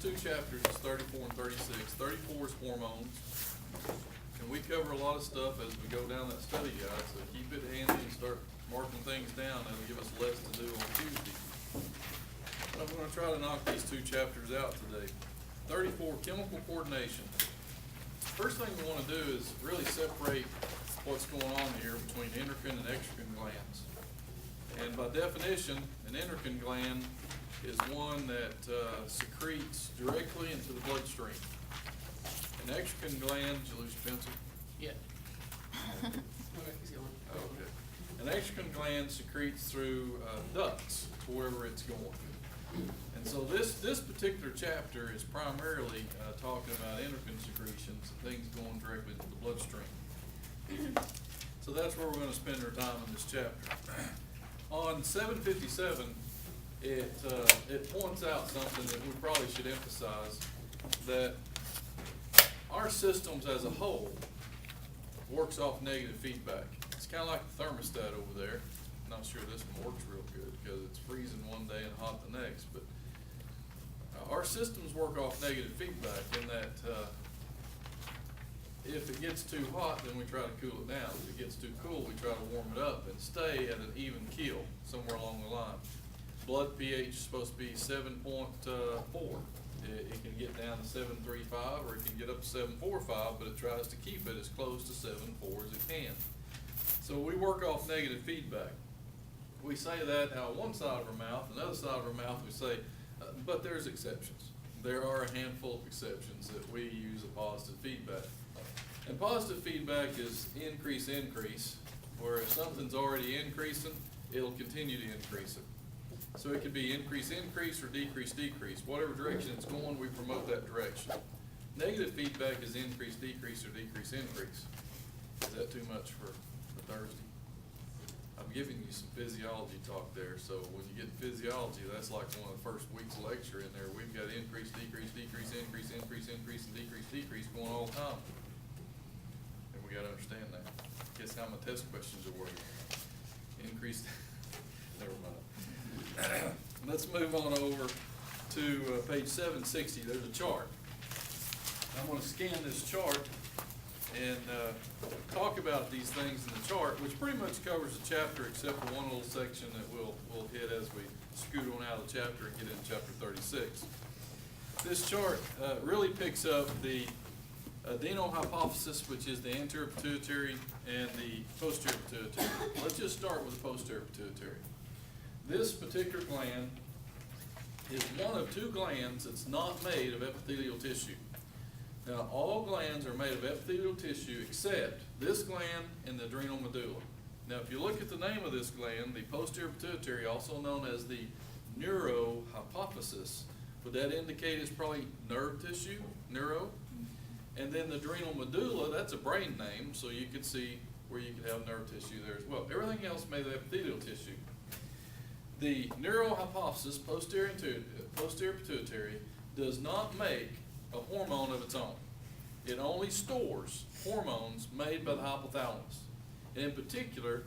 first two chapters is 34 and 36. 34 is hormones. And we cover a lot of stuff as we go down that study guide, so keep it handy and start marking things down. That'll give us less to do on Tuesday. But I'm going to try to knock these two chapters out today. 34, chemical coordination. First thing we want to do is really separate what's going on here between endocrine and exocrine glands. And by definition, an endocrine gland is one that secretes directly into the bloodstream. An exocrine gland, did you lose your pencil? Yeah. Okay, he's going. Okay. An exocrine gland secretes through ducts to wherever it's going. And so this particular chapter is primarily talking about endocrine secretions, things going directly to the bloodstream. So that's where we're going to spend our time in this chapter. On 757, it points out something that we probably should emphasize, that our systems as a whole works off negative feedback. It's kind of like the thermostat over there. I'm not sure this one works real good because it's freezing one day and hot the next, but our systems work off negative feedback in that if it gets too hot, then we try to cool it down. If it gets too cool, we try to warm it up and stay at an even keel somewhere along the line. Blood pH is supposed to be 7.4. It can get down to 7.35 or it can get up to 7.45, but it tries to keep it as close to 7.4 as it can. So we work off negative feedback. We say that out one side of our mouth, another side of our mouth we say, but there's exceptions. There are a handful of exceptions that we use a positive feedback. And positive feedback is increase, where if something's already increasing, it'll continue to increase it. So it could be increase or decrease. Whatever direction it's going, we promote that direction. Negative feedback is increase, or decrease. Is that too much for Thursday? I'm giving you some physiology talk there, so when you get physiology, that's like one of the first week's lecture in there. We've got increase, increase, and decrease going all the time. And we got to understand that. Guess how my test questions are worded. Increase, never mind. Let's move on over to page 760. There's a chart. I'm going to scan this chart and talk about these things in the chart, which pretty much covers the chapter except for one little section that we'll hit as we scoot on out of the chapter and get into chapter 36. This chart really picks up the adenohypophysis, which is the anterior pituitary, and the posterior pituitary. Let's just start with the posterior pituitary. This particular gland is one of two glands that's not made of epithelial tissue. Now, all glands are made of epithelial tissue except this gland and the adrenal medulla. Now, if you look at the name of this gland, the posterior pituitary, also known as the neurohypophysis, would that indicate it's probably nerve tissue, neuro? And then the adrenal medulla, that's a brain name, so you could see where you could have nerve tissue there as well. Everything else made of epithelial tissue. The neurohypophysis, posterior pituitary, does not make a hormone of its own. It only stores hormones made by the hypothalamus. And in particular,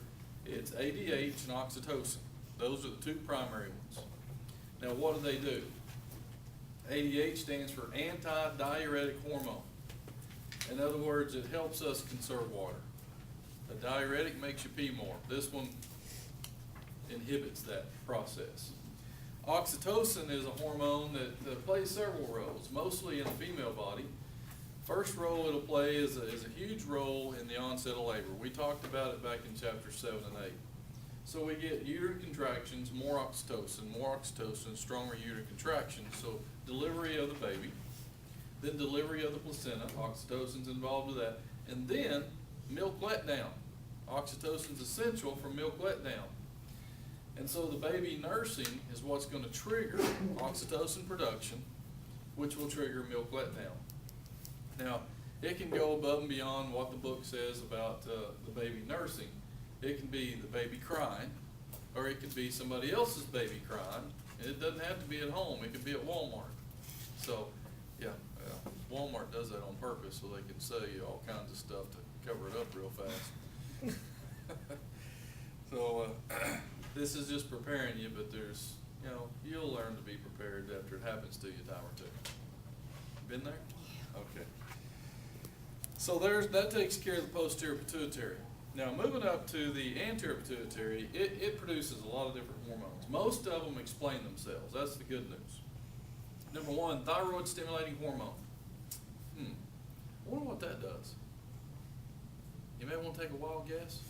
it's ADH and oxytocin. Those are the two primary ones. Now, what do? ADH stands for anti-diuretic hormone. In other words, it helps us conserve water. A diuretic makes you pee more. This one inhibits that process. Oxytocin is a hormone that plays several roles, mostly in the female body. First role it'll play is a huge role in the onset of labor. We talked about it back in chapter 7 and 8. So we get uterine contractions, more oxytocin, stronger uterine contractions. So delivery of the baby, then delivery of the placenta, oxytocin's involved with that, and then milk letdown. Oxytocin's essential for milk letdown. And so the baby nursing is what's going to trigger oxytocin production, which will trigger milk letdown. Now, it can go above and beyond what the book says about the baby nursing. It can be the baby crying, or it could be somebody else's baby crying, and it doesn't have to be at home. It could be at Walmart. So, yeah, Walmart does that on purpose so they can sell you all kinds of stuff to cover it up real fast. So, this is just preparing you, but there's, you'll learn to be prepared after it happens to you a time or two. Been there? Okay. So that takes care of the posterior pituitary. Now, moving up to the anterior pituitary, it produces a lot of different hormones. Most of them explain themselves. That's the good news. Number one, thyroid stimulating hormone. I wonder what that does. You may want to take a wild guess.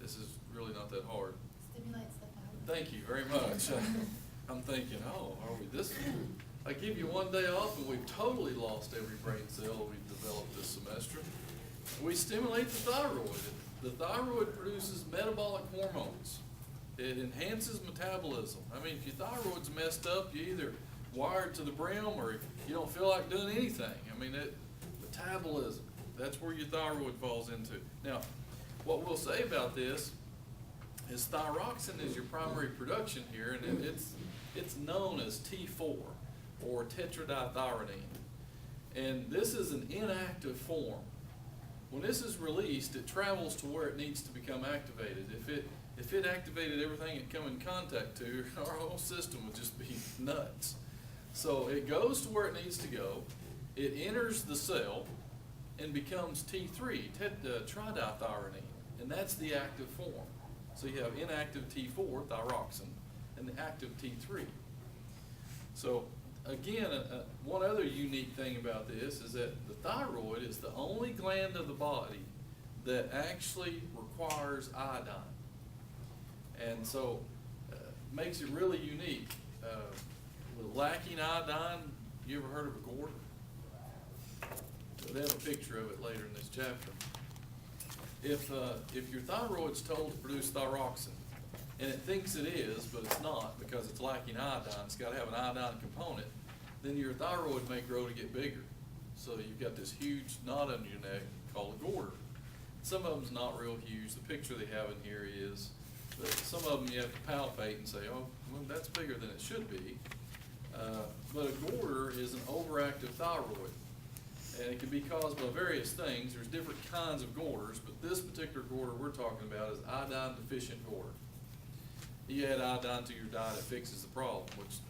This is really not that hard. Stimulates the thyroid. Thank you very much. I'm thinking, oh, are we this? I give you one day off and we've totally lost every brain cell we've developed this semester. We stimulate the thyroid. The thyroid produces metabolic hormones. It enhances metabolism. I mean, if your thyroid's messed up, you either wired to the brim or you don't feel like doing anything. I mean, metabolism, that's where your thyroid falls into. Now, what we'll say about this is thyroxine is your primary production here, and it's known as T4 or tetradithyronine. And this is an inactive form. When this is released, it travels to where it needs to become activated. If it activated everything it come in contact to, our whole system would just be nuts. So it goes to where it needs to go, it enters the cell and becomes T3, tridithyronine, and that's the active form. So you have inactive T4, thyroxine, and the active T3. So again, one other unique thing about this is that the thyroid is the only gland of the body that actually requires iodine. And so makes it really unique. With lacking iodine, you ever heard of a goiter? They have a picture of it later in this chapter. If your thyroid's told to produce thyroxine, and it thinks it is, but it's not because it's lacking iodine, it's got to have an iodine component, then your thyroid may grow to get bigger. So you've got this huge knot under your neck called a goiter. Some of them's not real huge. The picture they have in here is, but some of them you have to palpate and say, oh, well, that's bigger than it should be. But a goiter is an overactive thyroid. And it can be caused by various things. There's different kinds of goiters, but this particular goiter we're talking about is iodine deficient goiter. You add iodine to your diet, it fixes the problem, which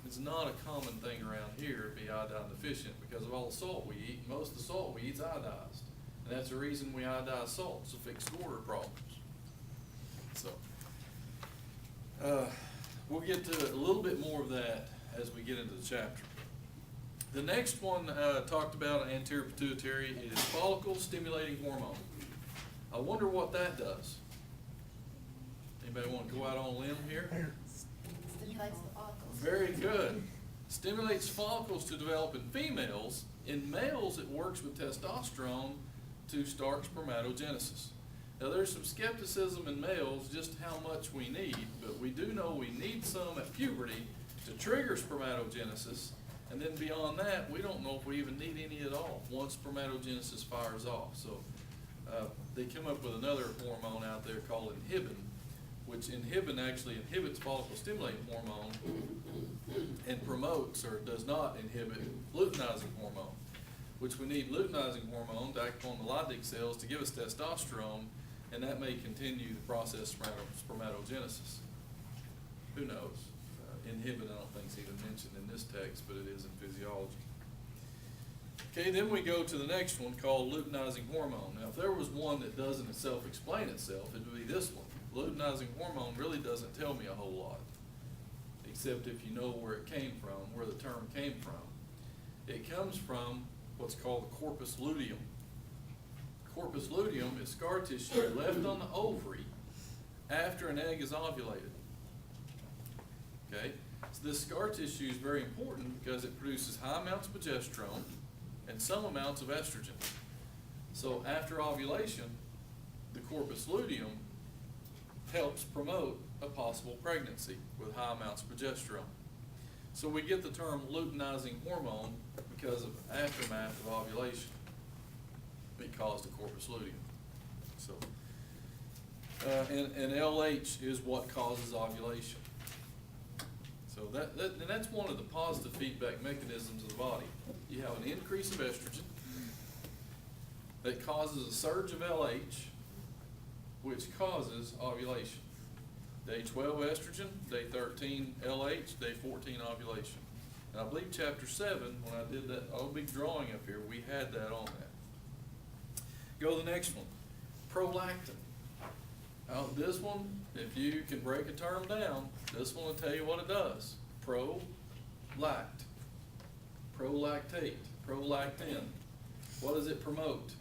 is not a common thing around here to be iodine deficient because of all the salt we eat. Most of the salt we eat is iodized. And that's the reason we iodize salt, to fix goiter problems. So, we'll get to a little bit more of that as we get into the chapter. The next one talked about anterior pituitary is follicle stimulating hormone. I wonder what that does. Anybody want to go out on a limb here? Stimulates the follicles. Very good. Stimulates follicles to develop in females. In males, it works with testosterone to start spermatogenesis. Now, there's some skepticism in males just how much we need, but we do know we need some at puberty to trigger spermatogenesis. And then beyond that, we don't know if we even need any at all once spermatogenesis fires off. So they come up with another hormone out there called inhibin, which inhibin actually inhibits follicle stimulating hormone and promotes or does not inhibit luteinizing hormone, which we need luteinizing hormone to act upon the Leydig cells to give us testosterone, and that may continue the process of spermatogenesis. Who knows? Inhibin, I don't think is even mentioned in this text, but it is in physiology. Okay, then we go to the next one called luteinizing hormone. Now, if there was one that doesn't self-explain itself, it would be this one. Luteinizing hormone really doesn't tell me a whole lot, except if you know where it came from, where the term came from. It comes from what's called the corpus luteum. Corpus luteum is scar tissue left on the ovary after an egg is ovulated. Okay, so this scar tissue is very important because it produces high amounts of progesterone and some amounts of estrogen. So after ovulation, the corpus luteum helps promote a possible pregnancy with high amounts of progesterone. So we get the term luteinizing hormone because of aftermath of ovulation. It caused the corpus luteum. So, and LH is what causes ovulation. So and that's one of the positive feedback mechanisms of the body. You have an increase of estrogen that causes a surge of LH, which causes ovulation. Day 12 estrogen, day 13 LH, day 14 ovulation. And I believe chapter 7, when I did that, oh, big drawing up here, we had that on that. Go to the next one, prolactin. Now, this one, if you can break a term down, this one will tell you what it does. Prolact, prolactate, prolactin. What does it promote?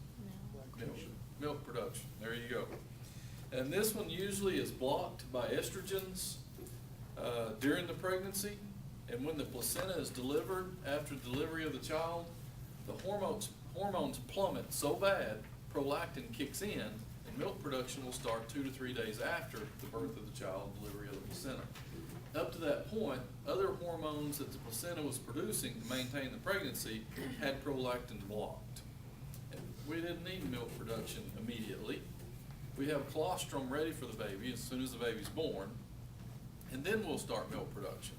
Milk production. There you go. And this one usually is blocked by estrogens during the pregnancy, and when the placenta is delivered, after delivery of the child, the hormones plummet so bad, prolactin kicks in, and milk production will start 2 to 3 days after the birth of the child, delivery of the placenta. Up to that point, other hormones that the placenta was producing to maintain the pregnancy had prolactin blocked. And we didn't need milk production immediately. We have colostrum ready for the baby as soon as the baby's born, and then we'll start milk production.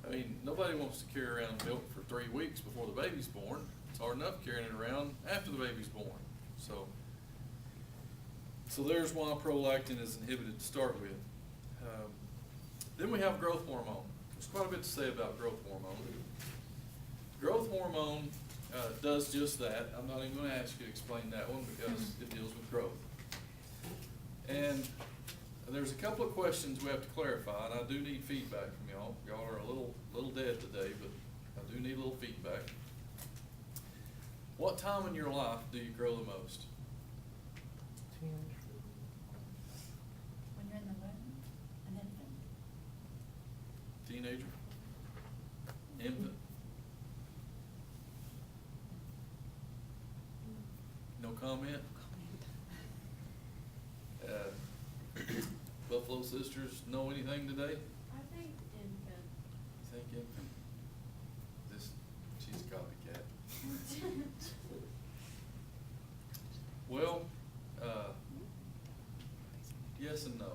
I mean, nobody wants to carry around milk for 3 weeks before the baby's born. It's hard enough carrying it around after the baby's born. So there's why prolactin is inhibited to start with. Then we have growth hormone. There's quite a bit to say about growth hormone. Growth hormone does just that. I'm not even going to ask you to explain that one because it deals with growth. And there's a couple of questions we have to clarify, and I do need feedback from y'all. Y'all are a little dead today, but I do need a little feedback. What time in your life do you grow the most? When you're in the womb, an infant. Teenager? Infant? No comment? Buffalo Sisters know anything today? I think infant. You think infant? She's a copycat. Well, yes and no.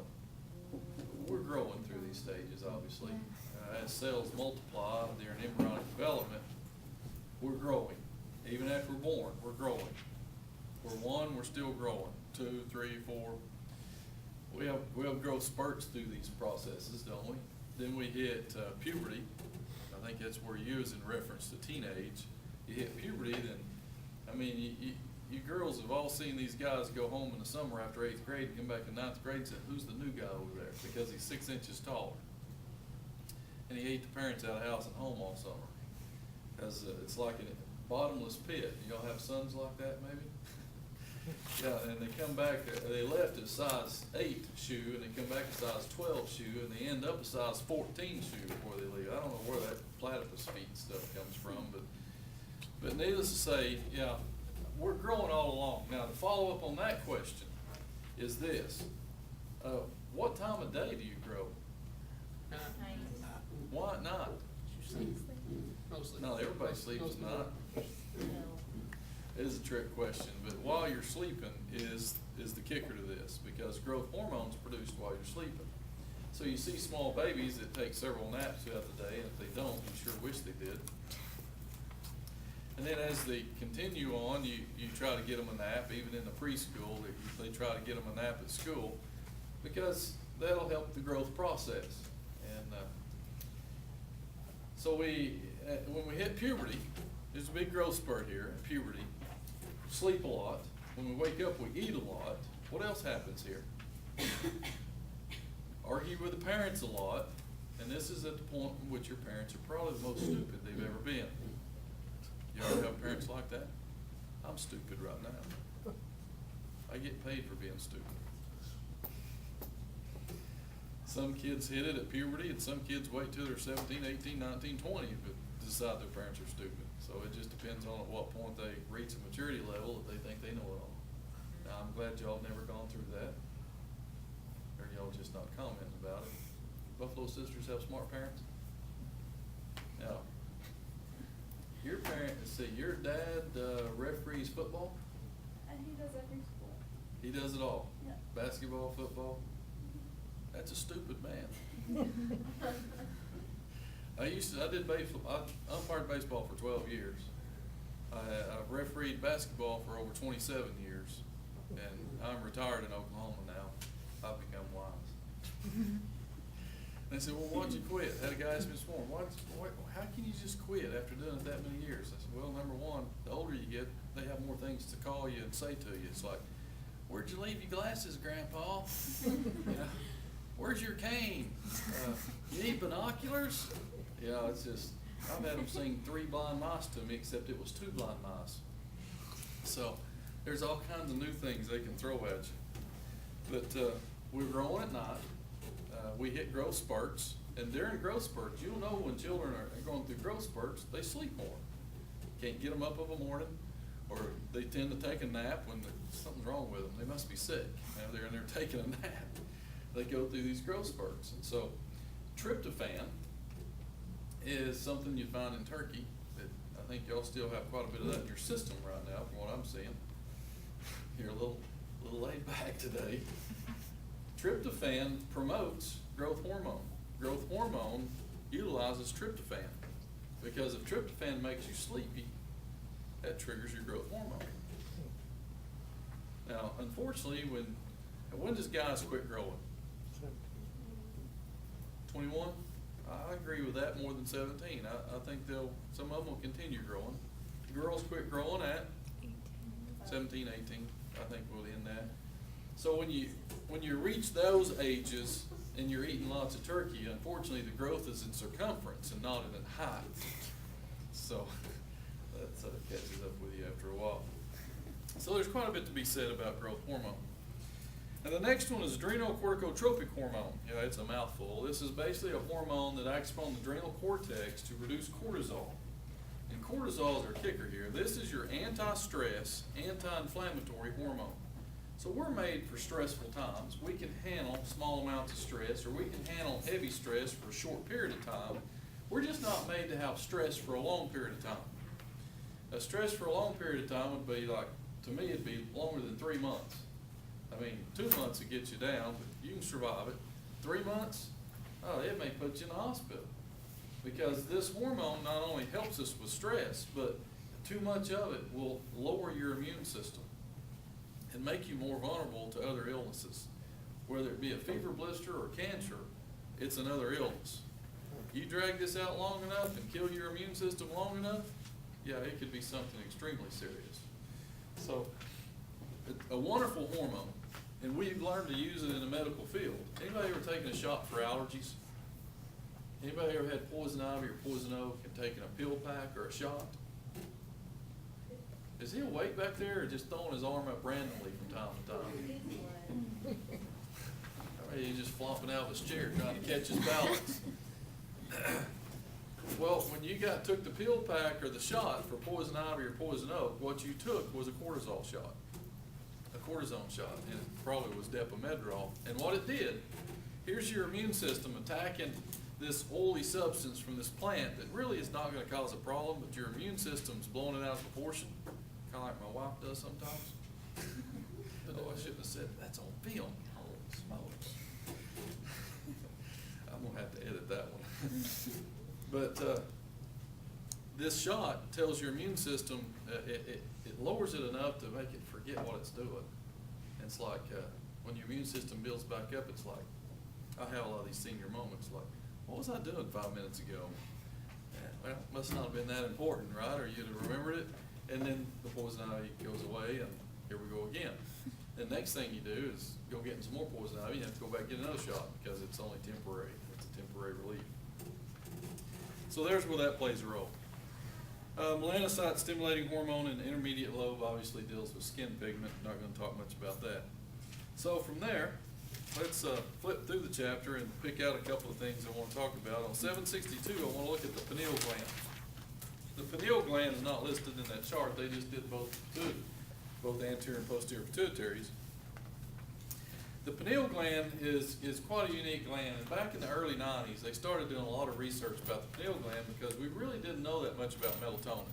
We're growing through these stages, obviously. As cells multiply during embryonic development, we're growing. Even after we're born, we're growing. We're 1, we're still growing. 2, 3, 4. We have growth spurts through these processes, don't we? Then we hit puberty. I think that's where you is in reference to teenage. You hit puberty, then, I mean, you girls have all seen these guys go home in the summer after 8th grade and come back in 9th grade and say, who's the new guy over there? Because he's 6 inches taller. And he ate the parents out of house and home all summer. Because it's like a bottomless pit. Y'all have sons like that, maybe? Yeah, and they come back, they left a size 8 shoe, and they come back a size 12 shoe, and they end up a size 14 shoe before they leave. I don't know where that platypus feet stuff comes from, but needless to say, yeah, we're growing all along. Now, to follow up on that question is this. What time of day do you grow? Why not? Mostly. No, everybody sleeps at night. It is a trick question, but while you're sleeping is the kicker to this, because growth hormones produced while you're sleeping. So you see small babies that take several naps throughout the day, and if they don't, you sure wish they did. And then as they continue on, you try to get them a nap, even in the preschool, they try to get them a nap at school, because that'll help the growth process. And so when we hit puberty, there's a big growth spurt here at puberty. Sleep a lot. When we wake up, we eat a lot. What else happens here? Argue with the parents a lot, and this is at the point in which your parents are probably the most stupid they've ever been. You ever have parents like that? I'm stupid right now. I get paid for being stupid. Some kids hit it at puberty, and some kids wait till they're 17, 18, 19, 20 to decide their parents are stupid. So it just depends on at what point they reach a maturity level that they think they know it all. Now, I'm glad y'all have never gone through that. Or y'all just not commenting about it. Buffalo Sisters have smart parents? Now, your parent, let's see, your dad referees football? And he does every school. He does it all? Yeah. Basketball, football? That's a stupid man. I did baseball, I umpired baseball for 12 years. I've refereed basketball for over 27 years, and I'm retired in Oklahoma now. I've become wise. They said, well, why'd you quit? Had a guy ask me this morning, how can you just quit after doing it that many years? I said, well, number one, the older you get, they have more things to call you and say to you. It's like, where'd you leave your glasses, Grandpa? You know, where's your cane? You need binoculars? You know, it's just, I've had them sing 3 blind mice to me, except it was 2 blind mice. So there's all kinds of new things they can throw at you. But we're growing at night. We hit growth spurts, and during growth spurts, you'll know when children are going through growth spurts, they sleep more. Can't get them up of a morning, or they tend to take a nap when something's wrong with them. They must be sick. Now they're in there taking a nap. They go through these growth spurts. And so tryptophan is something you find in turkey that I think y'all still have quite a bit of that in your system right now from what I'm seeing. You're a little laid back today. Tryptophan promotes growth hormone. Growth hormone utilizes tryptophan because if tryptophan makes you sleepy, that triggers your growth hormone. Now, unfortunately, when does guys quit growing? 21? I agree with that more than 17. I think some of them will continue growing. Girls quit growing at 17, 18. I think we'll end that. So when you reach those ages and you're eating lots of turkey, unfortunately the growth is in circumference and not in height. So that catches up with you after a while. So there's quite a bit to be said about growth hormone. And the next one is adrenocorticotropic hormone. Yeah, it's a mouthful. This is basically a hormone that acts upon the adrenal cortex to reduce cortisol. And cortisol is our kicker here. This is your anti-stress, anti-inflammatory hormone. So we're made for stressful times. We can handle small amounts of stress, or we can handle heavy stress for a short period of time. We're just not made to have stress for a long period of time. A stress for a long period of time would be like, to me, it'd be longer than 3 months. I mean, 2 months would get you down, but you can survive it. 3 months, it may put you in the hospital. Because this hormone not only helps us with stress, but too much of it will lower your immune system and make you more vulnerable to other illnesses. Whether it be a fever blister or cancer, it's another illness. You drag this out long enough and kill your immune system long enough, yeah, it could be something extremely serious. So, a wonderful hormone, and we've learned to use it in the medical field. Anybody ever taken a shot for allergies? Anybody ever had poison ivy or poison oak and taken a pill pack or a shot? Is he awake back there or just throwing his arm up randomly from time to time? Or he's just flopping out of his chair trying to catch his balance. Well, when you took the pill pack or the shot for poison ivy or poison oak, what you took was a cortisol shot, a cortisone shot, and it probably was Depomedrol. And what it did, here's your immune system attacking this oily substance from this plant that really is not going to cause a problem, but your immune system's blowing it out of proportion, kind of like my wife does sometimes. Oh, I shouldn't have said that's on film. Holy smokes. I'm going to have to edit that one. But this shot tells your immune system, it lowers it enough to make it forget what it's doing. And it's like when your immune system builds back up, it's like, I have a lot of these senior moments, like, what was I doing 5 minutes ago? Well, it must not have been that important, right? Or you'd have remembered it. And then the poison ivy goes away, and here we go again. The next thing you do is go get some more poison ivy. You have to go back and get another shot because it's only temporary. It's a temporary relief. So there's where that plays a role. Melanocyte stimulating hormone in the intermediate lobe obviously deals with skin pigment. Not going to talk much about that. So from there, let's flip through the chapter and pick out a couple of things I want to talk about. On 762, I want to look at the pineal gland. The pineal gland is not listed in that chart. They just did both anterior and posterior pituitaries. The pineal gland is quite a unique gland. And back in the early 90s, they started doing a lot of research about the pineal gland because we really didn't know that much about melatonin.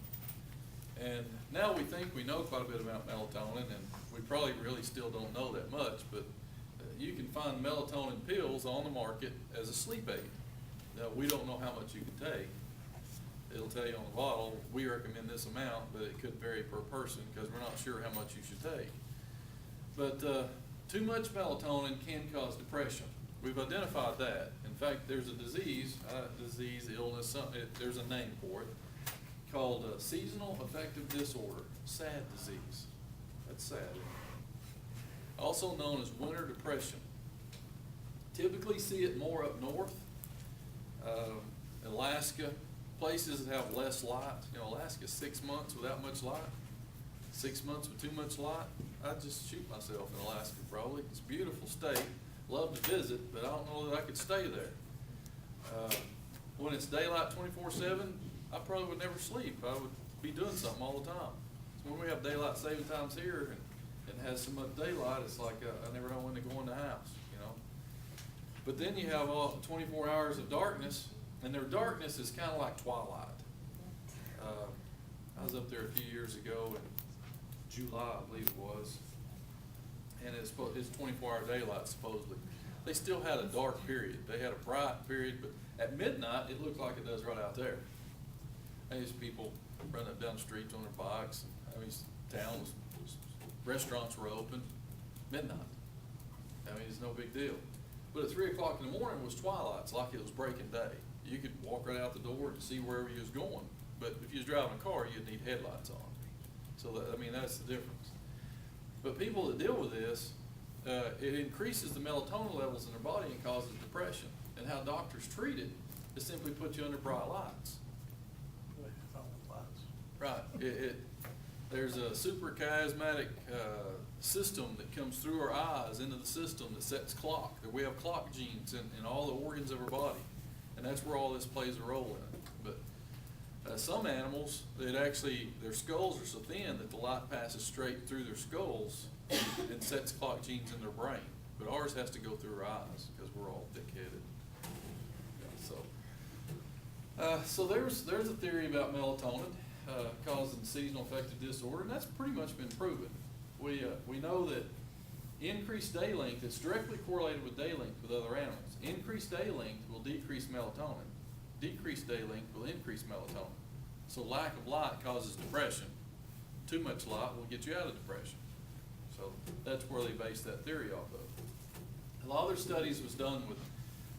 And now we think we know quite a bit about melatonin, and we probably really still don't know that much, but you can find melatonin pills on the market as a sleep aid. Now, we don't know how much you can take. It'll tell you on the bottle, we recommend this amount, but it could vary per person because we're not sure how much you should take. But too much melatonin can cause depression. we've identified that. In fact, there's a disease, illness, there's a name for it, called seasonal affective disorder, SAD disease. That's sad. Also known as winter depression. Typically see it more up north, Alaska, places that have less light. You know, Alaska's 6 months without much light, 6 months with too much light. I'd just shoot myself in Alaska probably. It's a beautiful state, love to visit, but I don't know that I could stay there. When it's daylight 24/7, I probably would never sleep. I would be doing something all the time. So when we have daylight saving times here and it has so much daylight, it's like I never know when to go in the house, you know. But then you have all 24 hours of darkness, and their darkness is kind of like twilight. I was up there a few years ago in July, I believe it was, and it's 24-hour daylight supposedly. They still had a dark period. They had a bright period, but at midnight it looked like it does right out there. And these people running up down the streets on their bikes. I mean, towns, restaurants were open, midnight. I mean, it's no big deal. But at 3 o'clock in the morning was twilight. It's like it was breaking day. You could walk right out the door and see wherever you was going. But if you was driving a car, you'd need headlights on. So that, I mean, that's the difference. But people that deal with this, it increases the melatonin levels in their body and causes depression. And how doctors treat it is simply put you under bright lights. Right. There's a suprachiasmatic system that comes through our eyes into the system that sets clock. That we have clock genes in all the organs of our body, and that's where all this plays a role in it. But some animals, their skulls are so thin that the light passes straight through their skulls and sets clock genes in their brain. But ours has to go through our eyes because we're all thick-headed. So there's a theory about melatonin causing seasonal affective disorder, and that's pretty much been proven. We know that increased day length is directly correlated with day length with other animals. Increased day length will decrease melatonin. Decreased day length will increase melatonin. So lack of light causes depression. Too much light will get you out of depression. So that's where they base that theory off of. A lot of their studies was done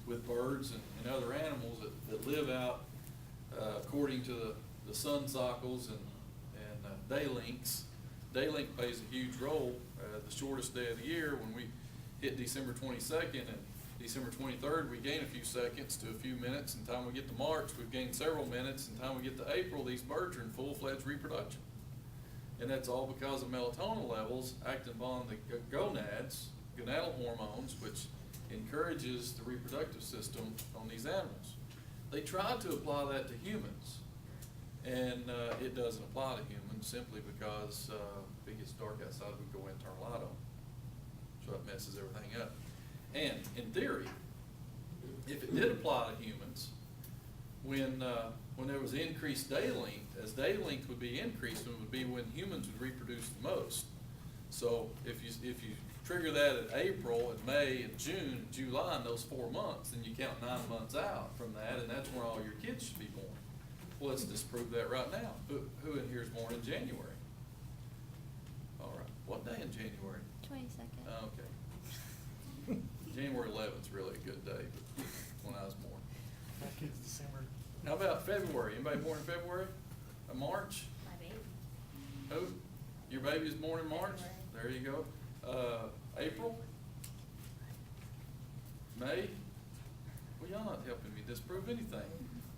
with birds and other animals that live out according to the sun cycles and day lengths. Day length plays a huge role. The shortest day of the year, when we hit December 22nd and December 23rd, we gain a few seconds to a few minutes. In time we get to March, we've gained several minutes. In time we get to April, these birds are in full-fledged reproduction. And that's all because of melatonin levels acting upon the gonads, gonadal hormones, which encourages the reproductive system on these animals. They tried to apply that to humans, and it doesn't apply to humans simply because if it gets dark outside, we go in and turn a light on. So it messes everything up. And in theory, if it did apply to humans, when there was increased day length, as day length would be increased, it would be when humans would reproduce the most. So if you trigger that at April, and May, and June, and July, in those 4 months, then you count 9 months out from that, and that's where all your kids should be born. Well, let's disprove that right now. Who in here is born in January? All right. What day in January? 22nd. Okay. January 11th is really a good day, but when I was born. My kid's December. How about February? Anybody born in February? March? My baby. Who? Your baby is born in March? There you go. April? May? Well, y'all not helping me disprove anything.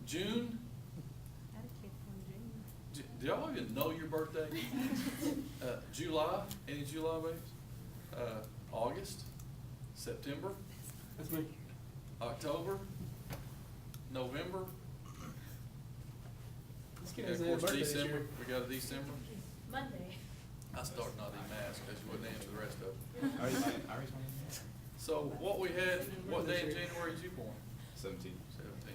June? I had a kid born in June. Do y'all even know your birthday? July? Any July babies? August? September? That's me. October? November? This kid And has of a course, birthday this December. year. We got a December. Monday. I started not even ask because you wouldn't answer the rest of them. Irish one? So what we had, what day in January did you born? 17. 17.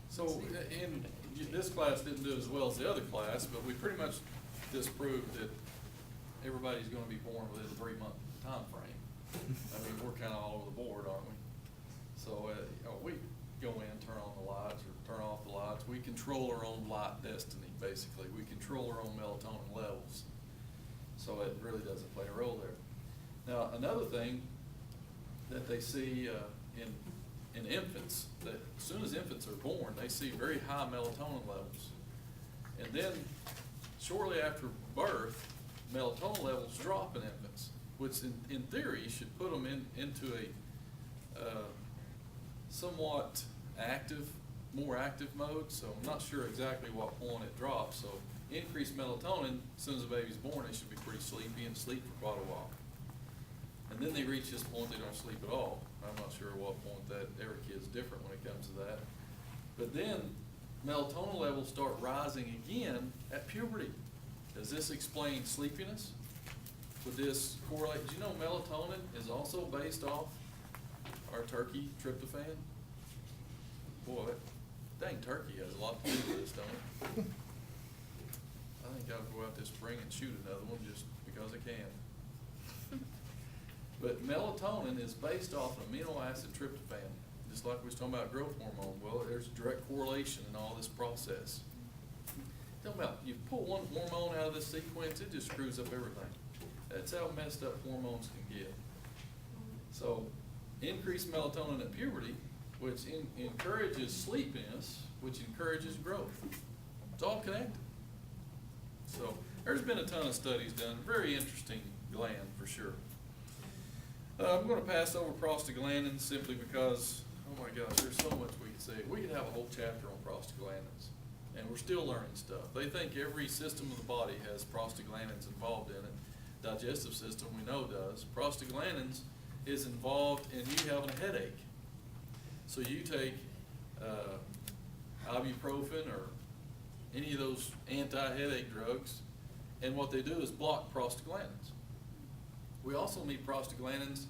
So this class didn't do as well as the other class, but we pretty much disproved that everybody's gonna be born within a 3-month time frame. I mean, we're kinda all over the board, aren't we? So, we go in, turn on the lights or turn off the lights. We control our own light destiny, basically. We control our own melatonin levels. So it really doesn't play a role there. Now, another thing, that they see in infants, that as soon as infants are born, they see very high melatonin levels. And then shortly after birth, melatonin levels drop in infants, which in theory should put them into a somewhat active, more active mode. So I'm not sure exactly what point it drops. So increased melatonin, as soon as the baby's born, they should be pretty sleepy and sleep for quite a while. And then they reach this point they don't sleep at all. I'm not sure at what point that every kid's different when it comes to that. But then melatonin levels start rising again at puberty. Does this explain sleepiness? Would this correlate? Do you know melatonin is also based off our turkey tryptophan? Boy, dang, turkey has a lot to do with this, don't it? I think I'll go out this spring and shoot another one just because I can. But melatonin is based off an amino acid tryptophan, just like we was talking about growth hormone. Well, there's a direct correlation in all this process. Talking about, you pull one hormone out of this sequence, it just screws up everything. That's how messed up hormones can get. So, increased melatonin at puberty, which encourages sleepiness, which encourages growth. It's all connected. So, there's been a ton of studies done. Very interesting gland for sure. I'm going to pass over prostaglandins simply because, oh my gosh, there's so much we could say. We could have a whole chapter on prostaglandins, and we're still learning stuff. They think every system of the body has prostaglandins involved in it. Digestive system we know does. Prostaglandins is involved in you having a headache. So you take ibuprofen or any of those anti-headache drugs, and what they do is block prostaglandins. We also need prostaglandins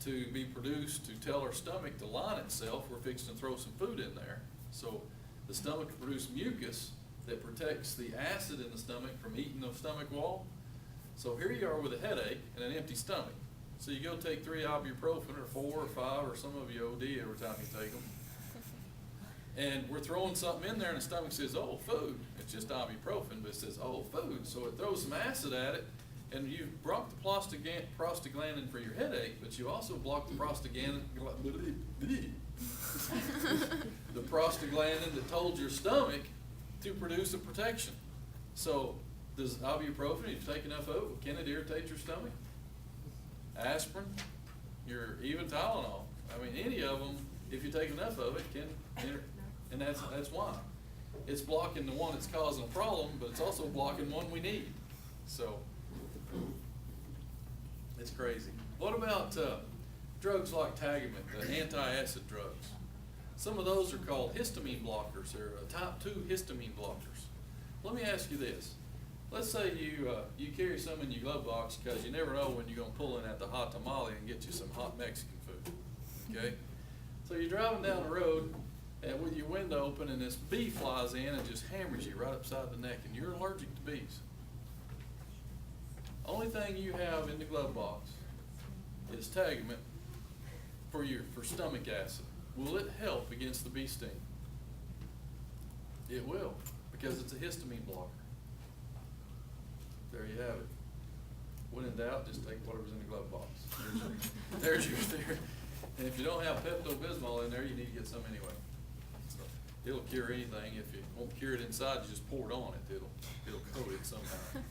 to be produced to tell our stomach to line itself. We're fixing to throw some food in there. So the stomach will produce mucus that protects the acid in the stomach from eating the stomach wall. So here you are with a headache and an empty stomach. So you go take 3 ibuprofen or 4 or 5, or some of you OD every time you take them. And we're throwing something in there and the stomach says, oh, food. It's just ibuprofen, but it says, oh, food. So it throws some acid at it. And you block the prostaglandin for your headache, but you also block the prostaglandin that told your stomach to produce a protection. So does ibuprofen, if you take enough of it, can it irritate your stomach? Aspirin, even Tylenol. I mean, any of them, if you take enough of it, and that's why. It's blocking the one that's causing a problem, but it's also blocking one we need. So it's crazy. What about drugs like Tagamet, the anti-acid drugs? Some of those are called histamine blockers. They're type 2 histamine blockers. Let me ask you this. Let's say you carry some in your glove box because you never know when you're going to pull in at the hot tamale and get you some hot Mexican food. Okay? So you're driving down the road and with your window open and this bee flies in and just hammers you right upside the neck, and you're allergic to bees. Only thing you have in the glove box is Tagamet for stomach acid. Will it help against the bee sting? It will, because it's a histamine blocker. There you have it. When in doubt, just take whatever's in the glove box. There's your theory. And if you don't have Pepto-Bismol in there, you need to get some anyway. So it'll cure anything. If you won't cure it inside, you just pour it on it. It'll coat it somehow.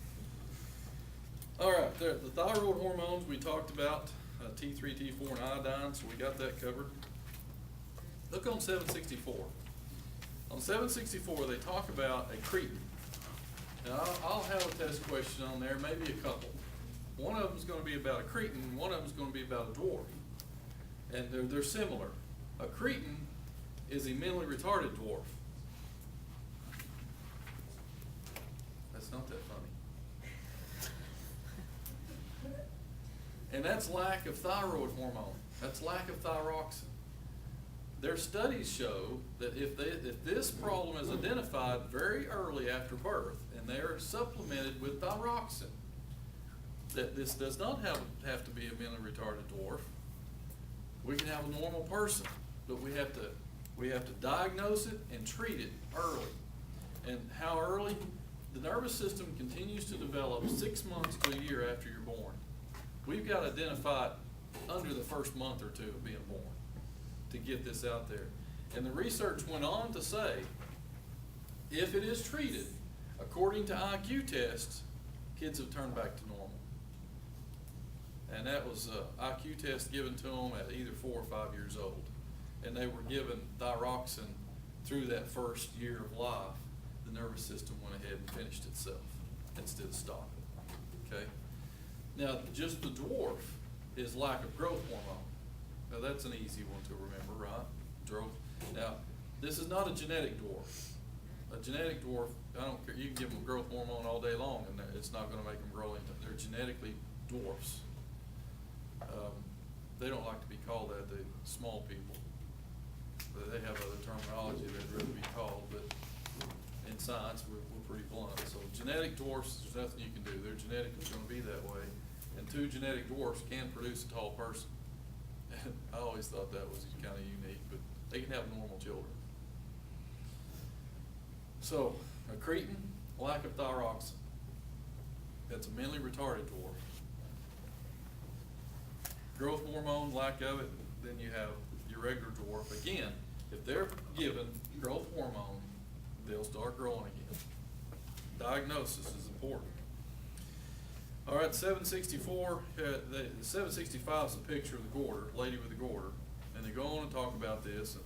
All right, the thyroid hormones we talked about, T3, T4, and iodine, so we got that covered. Look on 764. On 764, they talk about a cretin. Now, I'll have a test question on there, maybe a couple. One of them is going to be about a cretin, and one of them is going to be about a dwarf. And they're similar. A cretin is a mentally retarded dwarf. That's not that funny. And that's lack of thyroid hormone. That's lack of thyroxine. Their studies show that if this problem is identified very early after birth and they are supplemented with thyroxine, that this does not have to be a mentally retarded dwarf. We can have a normal person, but we have to diagnose it and treat it early. And how early? The nervous system continues to develop 6 months to a year after you're born. We've got to identify it under the first month or two of being born to get this out there. And the research went on to say, if it is treated according to IQ tests, kids have turned back to normal. And that was a IQ test given to them at either 4 or 5 years old. And they were given thyroxine through that first year of life. The nervous system went ahead and finished itself instead of stopping. Okay? Now, just the dwarf is lack of growth hormone. Now, that's an easy one to remember, right? Now, this is not a genetic dwarf. A genetic dwarf, I don't care, you can give them growth hormone all day long and it's not gonna make them grow into, they're genetically dwarfs. They don't like to be called that, the small people. They have other terminology they'd rather be called, but in science, we're pretty blunt. So genetic dwarfs, there's nothing you can do. They're genetically gonna be that way. And 2 genetic dwarfs can produce a tall person. And I always thought that was kinda unique, but they can have normal children. So, a cretin, lack of thyroxine. That's a mentally retarded dwarf. Growth hormone, lack of it, then you have your regular dwarf. Again, if they're given growth hormone, they'll start growing again. Diagnosis is important. All right, 764, the 765 is a picture of the goiter, lady with the goiter, and they go on and talk about this,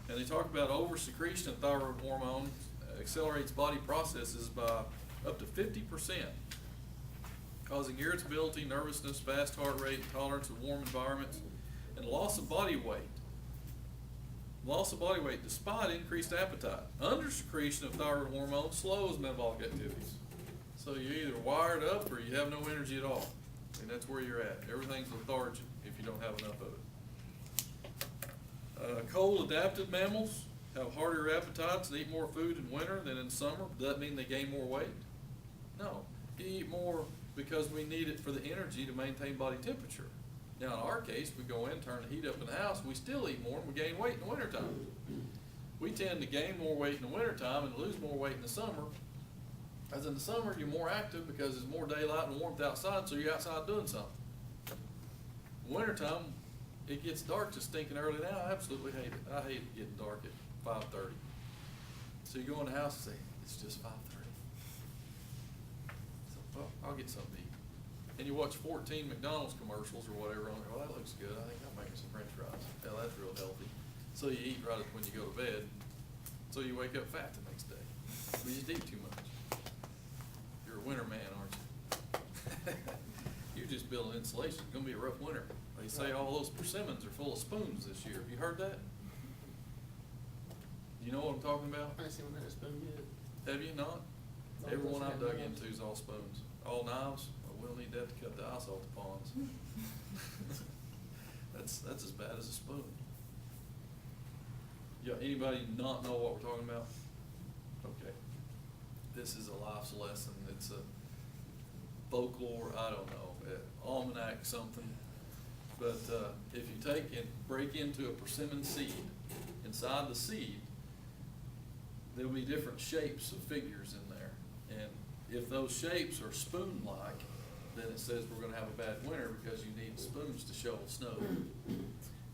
and they talk about over-secretion of thyroid hormone accelerates body processes by up to 50%, causing irritability, nervousness, fast heart rate, intolerance of warm environments, and loss of body weight. Loss of body weight despite increased appetite. Under-secretion of thyroid hormone slows metabolic activities. So you're either wired up or you have no energy at all. And that's where you're at. Everything's lethargic if you don't have enough of it. Cold adapted mammals have harder appetites and eat more food in winter than in summer. Does that mean they gain more weight? No. You eat more because we need it for the energy to maintain body temperature. Now in our case, we go in, turn the heat up in the house, we still eat more and we gain weight in the wintertime. We tend to gain more weight in the wintertime and lose more weight in the summer. As in the summer, you're more active because there's more daylight and warmth outside, so you're outside doing something. Wintertime, it gets dark just stinking early now. I absolutely hate it. I hate it getting dark at 5:30. So you go in the house and say, it's just 5:30. So, well, I'll get something to eat. And you watch 14 McDonald's commercials or whatever on there. Well, that looks good. I think I'll make some French fries. Yeah, that's real healthy. So you eat right up when you go to bed. So you wake up fat the next day. We just eat too much. You're a winter man, aren't you? You're just building insulation. It's gonna be a rough winter. They say all those persimmons are full of spoons this year. Have you heard that? You know what I'm talking about? I ain't seen one that has spoon yet. Have you not? Everyone I've dug into is all spoons. All knives, well, we'll need that to cut the ice off the ponds. That's as bad as a spoon. Yeah, anybody not know what we're talking about? Okay. This is a life's lesson. It's a folklore, I don't know, almanac something. But if you take and break into a persimmon seed, inside the seed, there'll be different shapes of figures in there. And if those shapes are spoon-like, then it says we're gonna have a bad winter because you need spoons to shovel snow.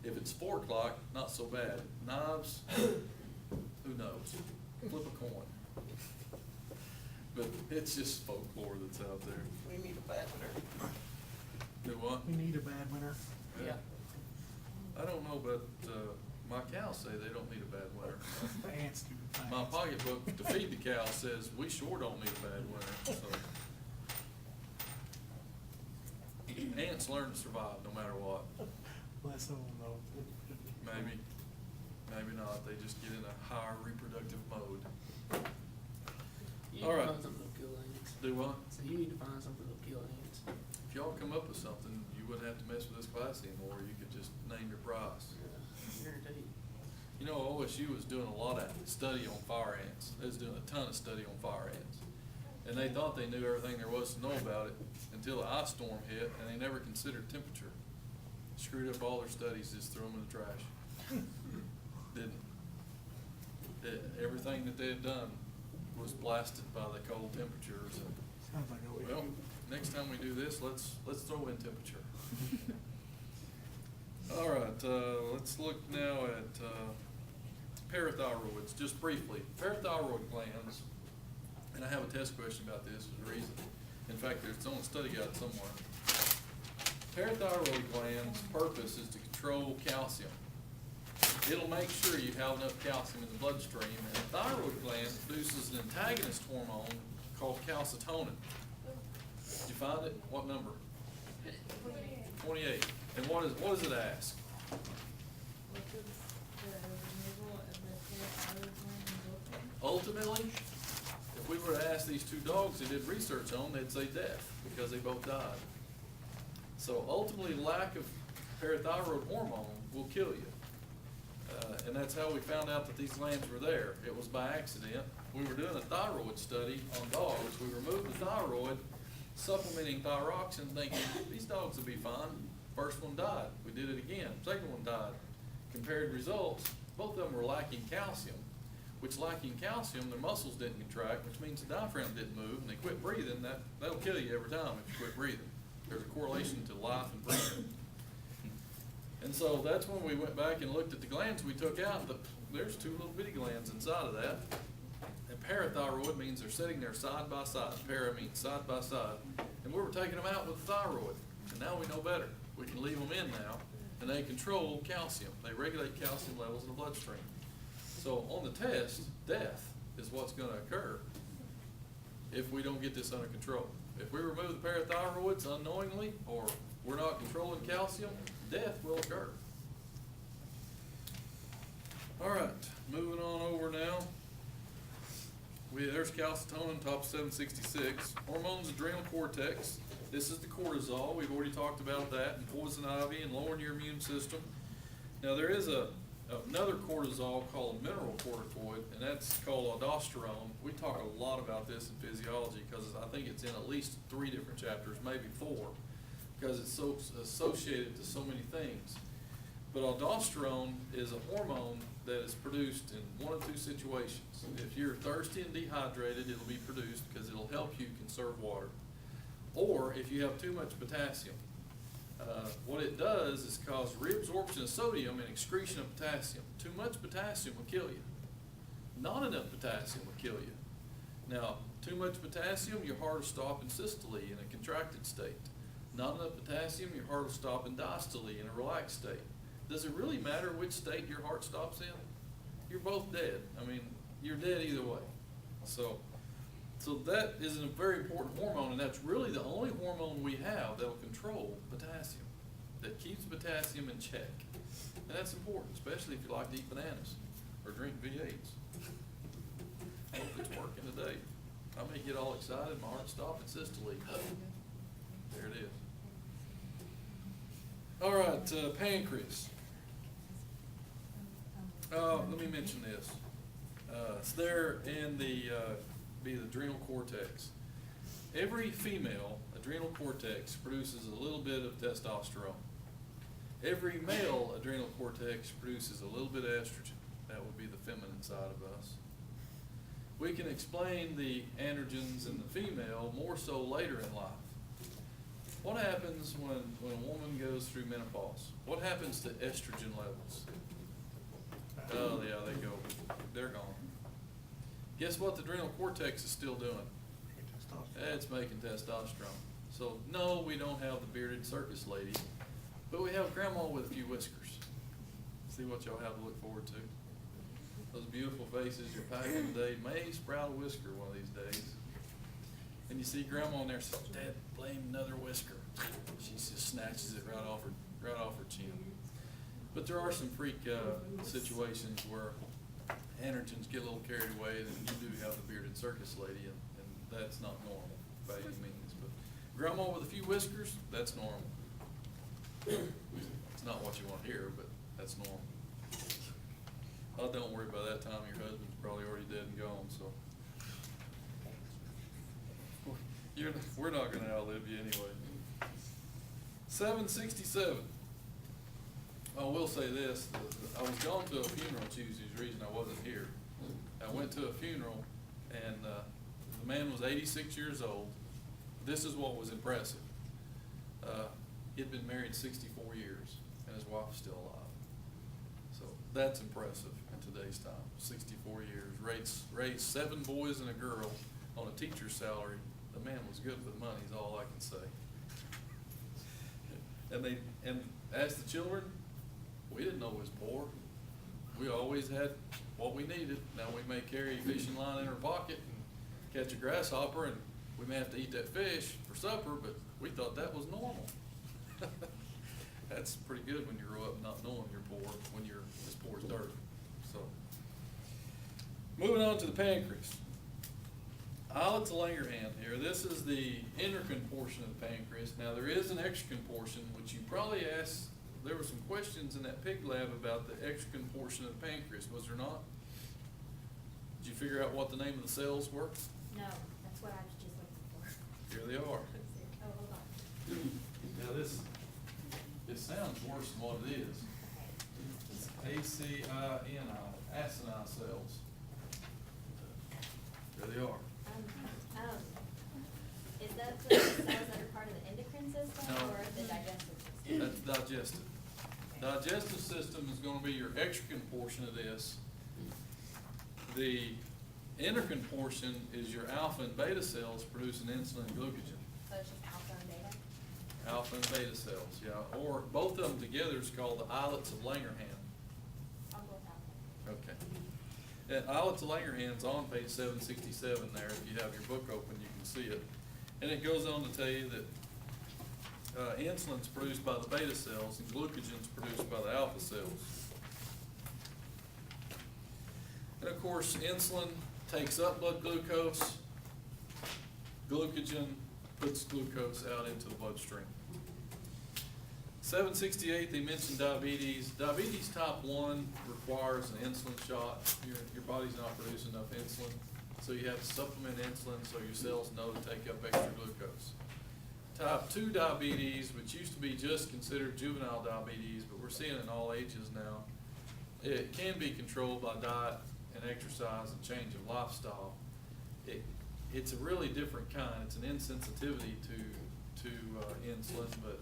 If it's fork-like, not so bad. Knives, who knows? Flip a coin. But it's just folklore that's out there. We need a bad winter. Do what? We need a bad winter. Yeah. I don't know, but my cows say they don't need a bad winter. The ants do. My pocketbook to feed the cows says we sure don't need a bad winter, so. Ants learn to survive no matter what. Bless them, though. Maybe, maybe not. They just get in a higher reproductive mode. You All need right. to find something that'll kill ants. Do what? So you need to find something that'll kill ants. If y'all come up with something, you wouldn't have to mess with this class anymore. You could just name your price. Guaranteed. You know, OSU was doing a lot of study on fire ants. They was doing a ton of study on fire ants. And they thought they knew everything there was to know about it until the ice storm hit, and they never considered temperature. Screwed up all their studies, just threw them in the trash. Didn't. Everything that they had done was blasted by the cold temperatures. And, Sounds like a well, next time we do this, let's throw in temperature. All right, let's look now at parathyroids, just briefly. Parathyroid glands, and I have a test question about this as a reason. In fact, there's on a study guide somewhere. Parathyroid gland's purpose is to control calcium. It'll make sure you have enough calcium in the bloodstream, and the thyroid gland produces an antagonist hormone called calcitonin. Did you find it? What number? 28. And what does it ask? What does the removal of the parathyroid gland result in? Ultimately, if we were to ask these two dogs they did research on, they'd say death because they both died. So ultimately, lack of parathyroid hormone will kill you. And that's how we found out that these glands were there. It was by accident. We were doing a thyroid study on dogs. We removed the thyroid, supplementing thyroxine, thinking these dogs will be fine. First one died. We did it again. Second one died. Compared results, both of them were lacking calcium, which lacking calcium, their muscles didn't contract, which means the diaphragm didn't move, and they quit breathing. That'll kill you every time if you quit breathing. There's a correlation to life and breathing. And so that's when we went back and looked at the glands we took out. There's two little bitty glands inside of that. And parathyroid means they're sitting there side by side. Para means side by side. And we were taking them out with the thyroid. And now we know better. We can leave them in now. And they control calcium. They regulate calcium levels in the bloodstream. So on the test, death is what's going to occur if we don't get this under control. If we remove the parathyroids unknowingly, or we're not controlling calcium, death will occur. All right, moving on over now. There's calcitonin, top 766. Hormones, adrenal cortex. This is the cortisol. We've already talked about that, and poison ivy, and lowering your immune system. Now there is another cortisol called mineral corticoid, and that's called aldosterone. We talk a lot about this in physiology because I think it's in at least 3 different chapters, maybe 4, because it's so associated to so many things. But aldosterone is a hormone that is produced in 1 of 2 situations. If you're thirsty and dehydrated, it'll be produced because it'll help you conserve water. Or if you have too much potassium. What it does is cause reabsorption of sodium and excretion of potassium. Too much potassium will kill you. Not enough potassium will kill you. Now, too much potassium, your heart will stop in systole in a contracted state. Not enough potassium, your heart will stop in diastole in a relaxed state. Does it really matter which state your heart stops in? You're both dead. I mean, you're dead either way. So that is a very important hormone, and that's really the only hormone we have that will control potassium, that keeps potassium in check. And that's important, especially if you like to eat bananas or drink V8s. I hope it's working today. I may get all excited, my heart stop in systole. There it is. All right, pancreas. Let me mention this. It's there in the adrenal cortex. Every female adrenal cortex produces a little bit of testosterone. Every male adrenal cortex produces a little bit of estrogen. That would be the feminine side of us. We can explain the androgens in the female more so later in life. What happens when a woman goes through menopause? What happens to estrogen levels? Oh yeah, they go. They're gone. Guess what the adrenal cortex is still doing? It's making testosterone. So no, we don't have the bearded circus lady, but we have grandma with a few whiskers. See what y'all have to look forward to. Those beautiful faces you're packing today may sprout a whisker one of these days. And you see grandma in there says, "Dad, blame another whisker." She just snatches it right off her chin. But there are some freak situations where androgens get a little carried away, and you do have the bearded circus lady, and that's not normal by any means. But grandma with a few whiskers, that's normal. It's not what you want to hear, but that's normal. Oh, don't worry, by that time your husband's probably already dead and gone, so. We're not going to outlive you anyway. 767. I will say this, I was going to a funeral Tuesday's reason I wasn't here. I went to a funeral, and the man was 86 years old. This is what was impressive. He'd been married 64 years, and his wife's still alive. So that's impressive in today's time. 64 years, raised 7 boys and a girl on a teacher's salary. The man was good with money is all I can say. And as the children, we didn't know he was poor. We always had what we needed. Now we may carry a fishing line in our pocket and catch a grasshopper, and we may have to eat that fish for supper, but we thought that was normal. That's pretty good when you grow up not knowing you're poor, when you're as poor as dirt. So, moving on to the pancreas. Islets of Langerhans here. This is the endocrine portion of the pancreas. Now there is an exocrine portion, which you probably asked. There were some questions in that pig lab about the exocrine portion of the pancreas, was there not? Did you figure out what the name of the cells were? No, that's what I was just looking for. Here they are. Oh, hold on. Now it sounds worse than what it is. Okay. It's ACINI, acinine cells. There they are. Is that the cells that are part of the endocrine system No. or the digestive system? That's digestive. Digestive system is gonna be your exocrine portion of this. The endocrine portion is your alpha and beta cells producing insulin and glucagon. So it's just alpha and beta? Alpha and beta cells, yeah, or both of them together is called the islets of Langerhans. I'll go with alpha. Okay. And islets of Langerhans on page 767 there, if you have your book open, you can see it. And it goes on to tell you that insulin's produced by the beta cells and glucagon's produced by the alpha cells. And of course, insulin takes up blood glucose, glucagon puts glucose out into the bloodstream. 768, they mentioned diabetes. Diabetes type 1 requires an insulin shot. Your body's not producing enough insulin, so you have to supplement insulin so your cells know to take up extra glucose. Type 2 diabetes, which used to be just considered juvenile diabetes, but we're seeing it in all ages now. It can be controlled by diet and exercise and change of lifestyle. It's a really different kind. It's an insensitivity to insulin, but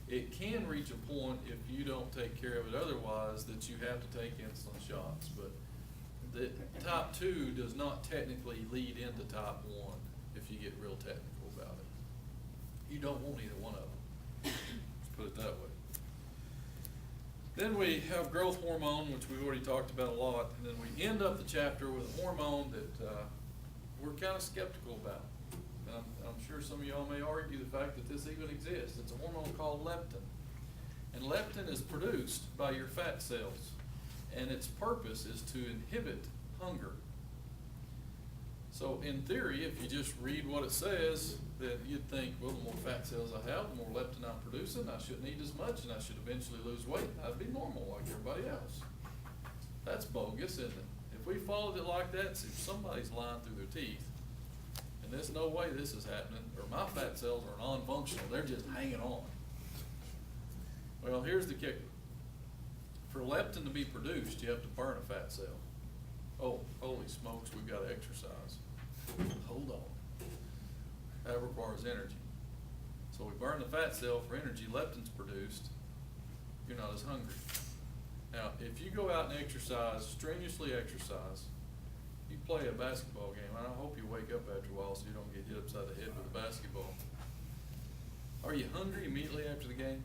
it can reach a point if you don't take care of it otherwise that you have to take insulin shots. But the type 2 does not technically lead into type 1 if you get real technical about it. You don't want either one of them. Let's put it that way. Then we have growth hormone, which we've already talked about a lot, and then we end up the chapter with a hormone that we're kind of skeptical about. And I'm sure some of y'all may argue the fact that this even exists. It's a hormone called leptin. And leptin is produced by your fat cells, and its purpose is to inhibit hunger. So in theory, if you just read what it says, then you'd think, well, the more fat cells I have, the more leptin I'm producing, I shouldn't eat as much, and I should eventually lose weight. I'd be normal like everybody else. That's bogus, isn't it? If we followed it like that, see, somebody's lying through their teeth. And there's no way this is happening, or my fat cells are non-functional, they're just hanging on. Well, here's the kicker. For leptin to be produced, you have to burn a fat cell. Oh, holy smokes, we've got to exercise. Hold on. That requires energy. So we burn the fat cell for energy, leptin's produced, you're not as hungry. Now, if you go out and exercise, strenuously exercise, you play a basketball game, and I hope you wake up after a while so you don't get hit upside the head with a basketball. Are you hungry immediately after the game?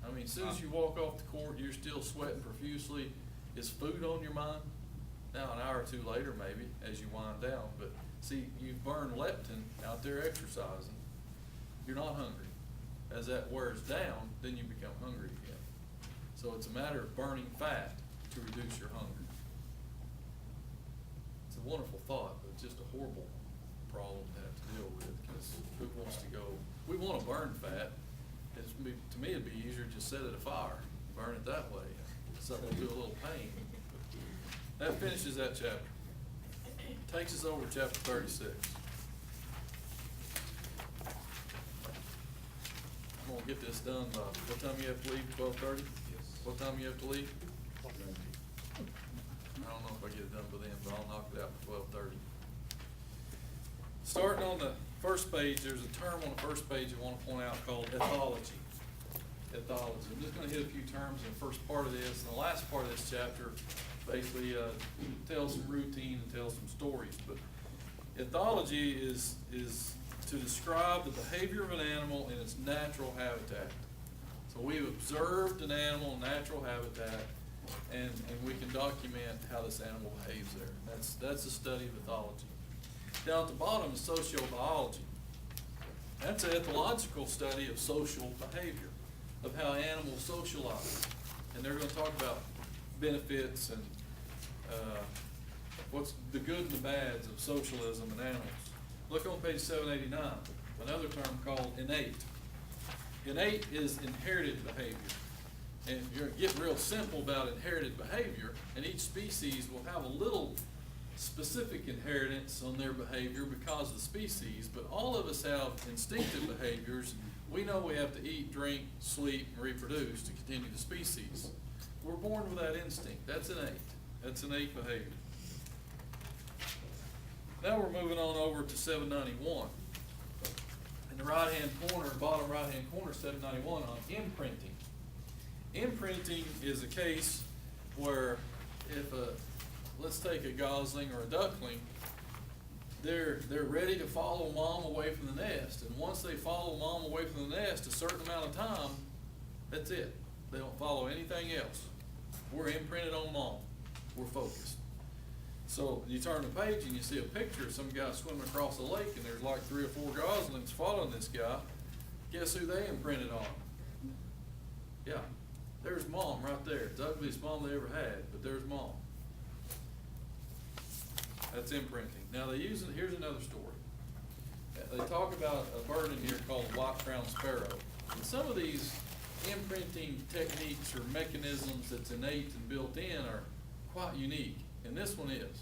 I mean, as soon as you walk off the court, you're still sweating profusely. Is food on your mind? Now, an hour or two later, maybe, as you wind down. But see, you've burned leptin out there exercising. You're not hungry. As that wears down, then you become hungry again. So it's a matter of burning fat to reduce your hunger. It's a wonderful thought, but it's just a horrible problem to have to deal with, because who wants to go, we want to burn fat. To me, it'd be easier to just set it afire, burn it that way. Something will do a little pain. But that finishes that chapter. Takes us over to chapter 36. I'm gonna get this done by, what time you have to leave, 12:30? Yes. What time you have to leave? I don't know if I get it done by then, but I'll knock it out by 12:30. Starting on the first page, there's a term on the first page I want to point out called ethology. ethology. I'm just gonna hit a few terms in the first part of this, and the last part of this chapter basically tells some routine and tells some stories. But ethology is to describe the behavior of an animal in its natural habitat. So we've observed an animal in natural habitat, and we can document how this animal behaves there. That's the study of ethology. Down at the bottom is sociobiology. That's an ethological study of social behavior, of how animals socialize. And they're gonna talk about benefits and, what's the good and the bads of socialism in animals. Look on page 789, another term called innate. Innate is inherited behavior. And you're getting real simple about inherited behavior, and each species will have a little specific inheritance on their behavior because of the species, but all of us have instinctive behaviors. We know we have to eat, drink, sleep, and reproduce to continue the species. We're born with that instinct. That's innate. That's innate behavior. Now we're moving on over to 791. In the right-hand corner, bottom right-hand corner, 791 on imprinting. Imprinting is a case where if let's take a gosling or a duckling, they're ready to follow mom away from the nest. And once they follow mom away from the nest a certain amount of time, that's it. They don't follow anything else. We're imprinted on mom. We're focused. So you turn the page and you see a picture of some guy swimming across the lake, and there's like 3 or 4 goslings following this guy. Guess who they imprinted on? Yeah, there's mom right there. It's the ugliest mom they ever had, but there's mom. That's imprinting. Now here's another story. They talk about a bird in here called white-crowned sparrow. And some of these imprinting techniques or mechanisms that's innate and built in are quite unique. And this one is.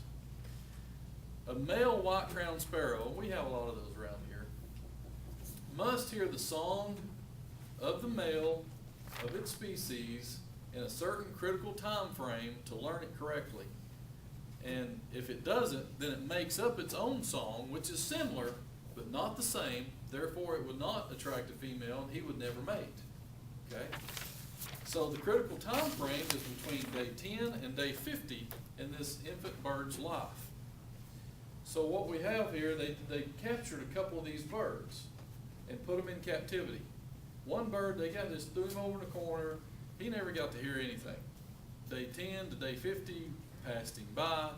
A male white-crowned sparrow, and we have a lot of those around here, must hear the song of the male of its species in a certain critical time frame to learn it correctly. And if it doesn't, then it makes up its own song, which is similar, but not the same. Therefore, it would not attract a female, and he would never mate. Okay? So the critical time frame is between day 10 and day 50 in this infant bird's life. So what we have here, they captured a couple of these birds and put them in captivity. One bird, they just threw him over in the corner. He never got to hear anything. Day 10 to day 50 passed him by.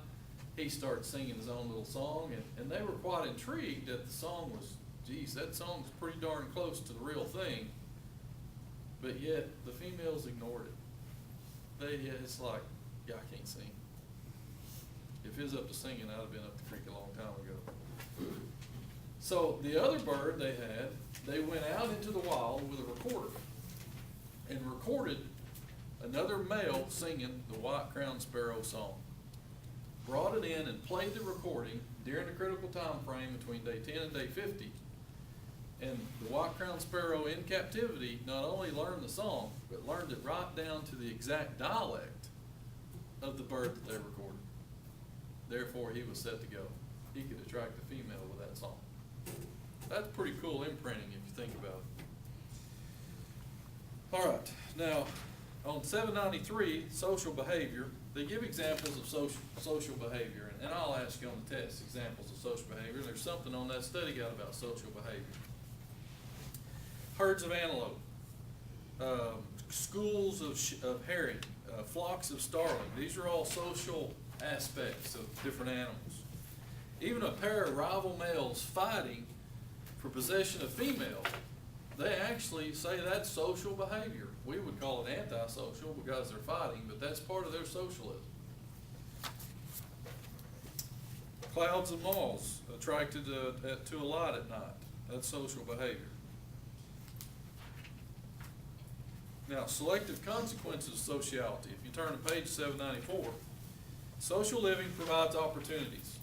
He started singing his own little song, and they were quite intrigued that the song was, geez, that song's pretty darn close to the real thing. But yet, the females ignored it. It's like, yeah, I can't sing. If it was up to singing, I'd have been up the creek a long time ago. So the other bird they went out into the wild with a recorder and recorded another male singing the white-crowned sparrow song. Brought it in and played the recording during the critical time frame between day 10 and day 50. And the white-crowned sparrow in captivity not only learned the song, but learned it right down to the exact dialect of the bird that they recorded. Therefore, he was set to go. He could attract a female with that song. That's pretty cool imprinting if you think about it. All right, now on 793, social behavior, they give examples of social behavior, and I'll ask you on the test examples of social behavior. There's something on that study guide about social behavior. Herds of antelope, schools of herring, flocks of starling. These are all social aspects of different animals. Even a pair of rival males fighting for possession of female, they actually say that's social behavior. We would call it antisocial because they're fighting, but that's part of their socialism. Clouds of moths attracted to a light at night. That's social behavior. Now, selective consequences of sociality. If you turn to page 794, social living provides opportunities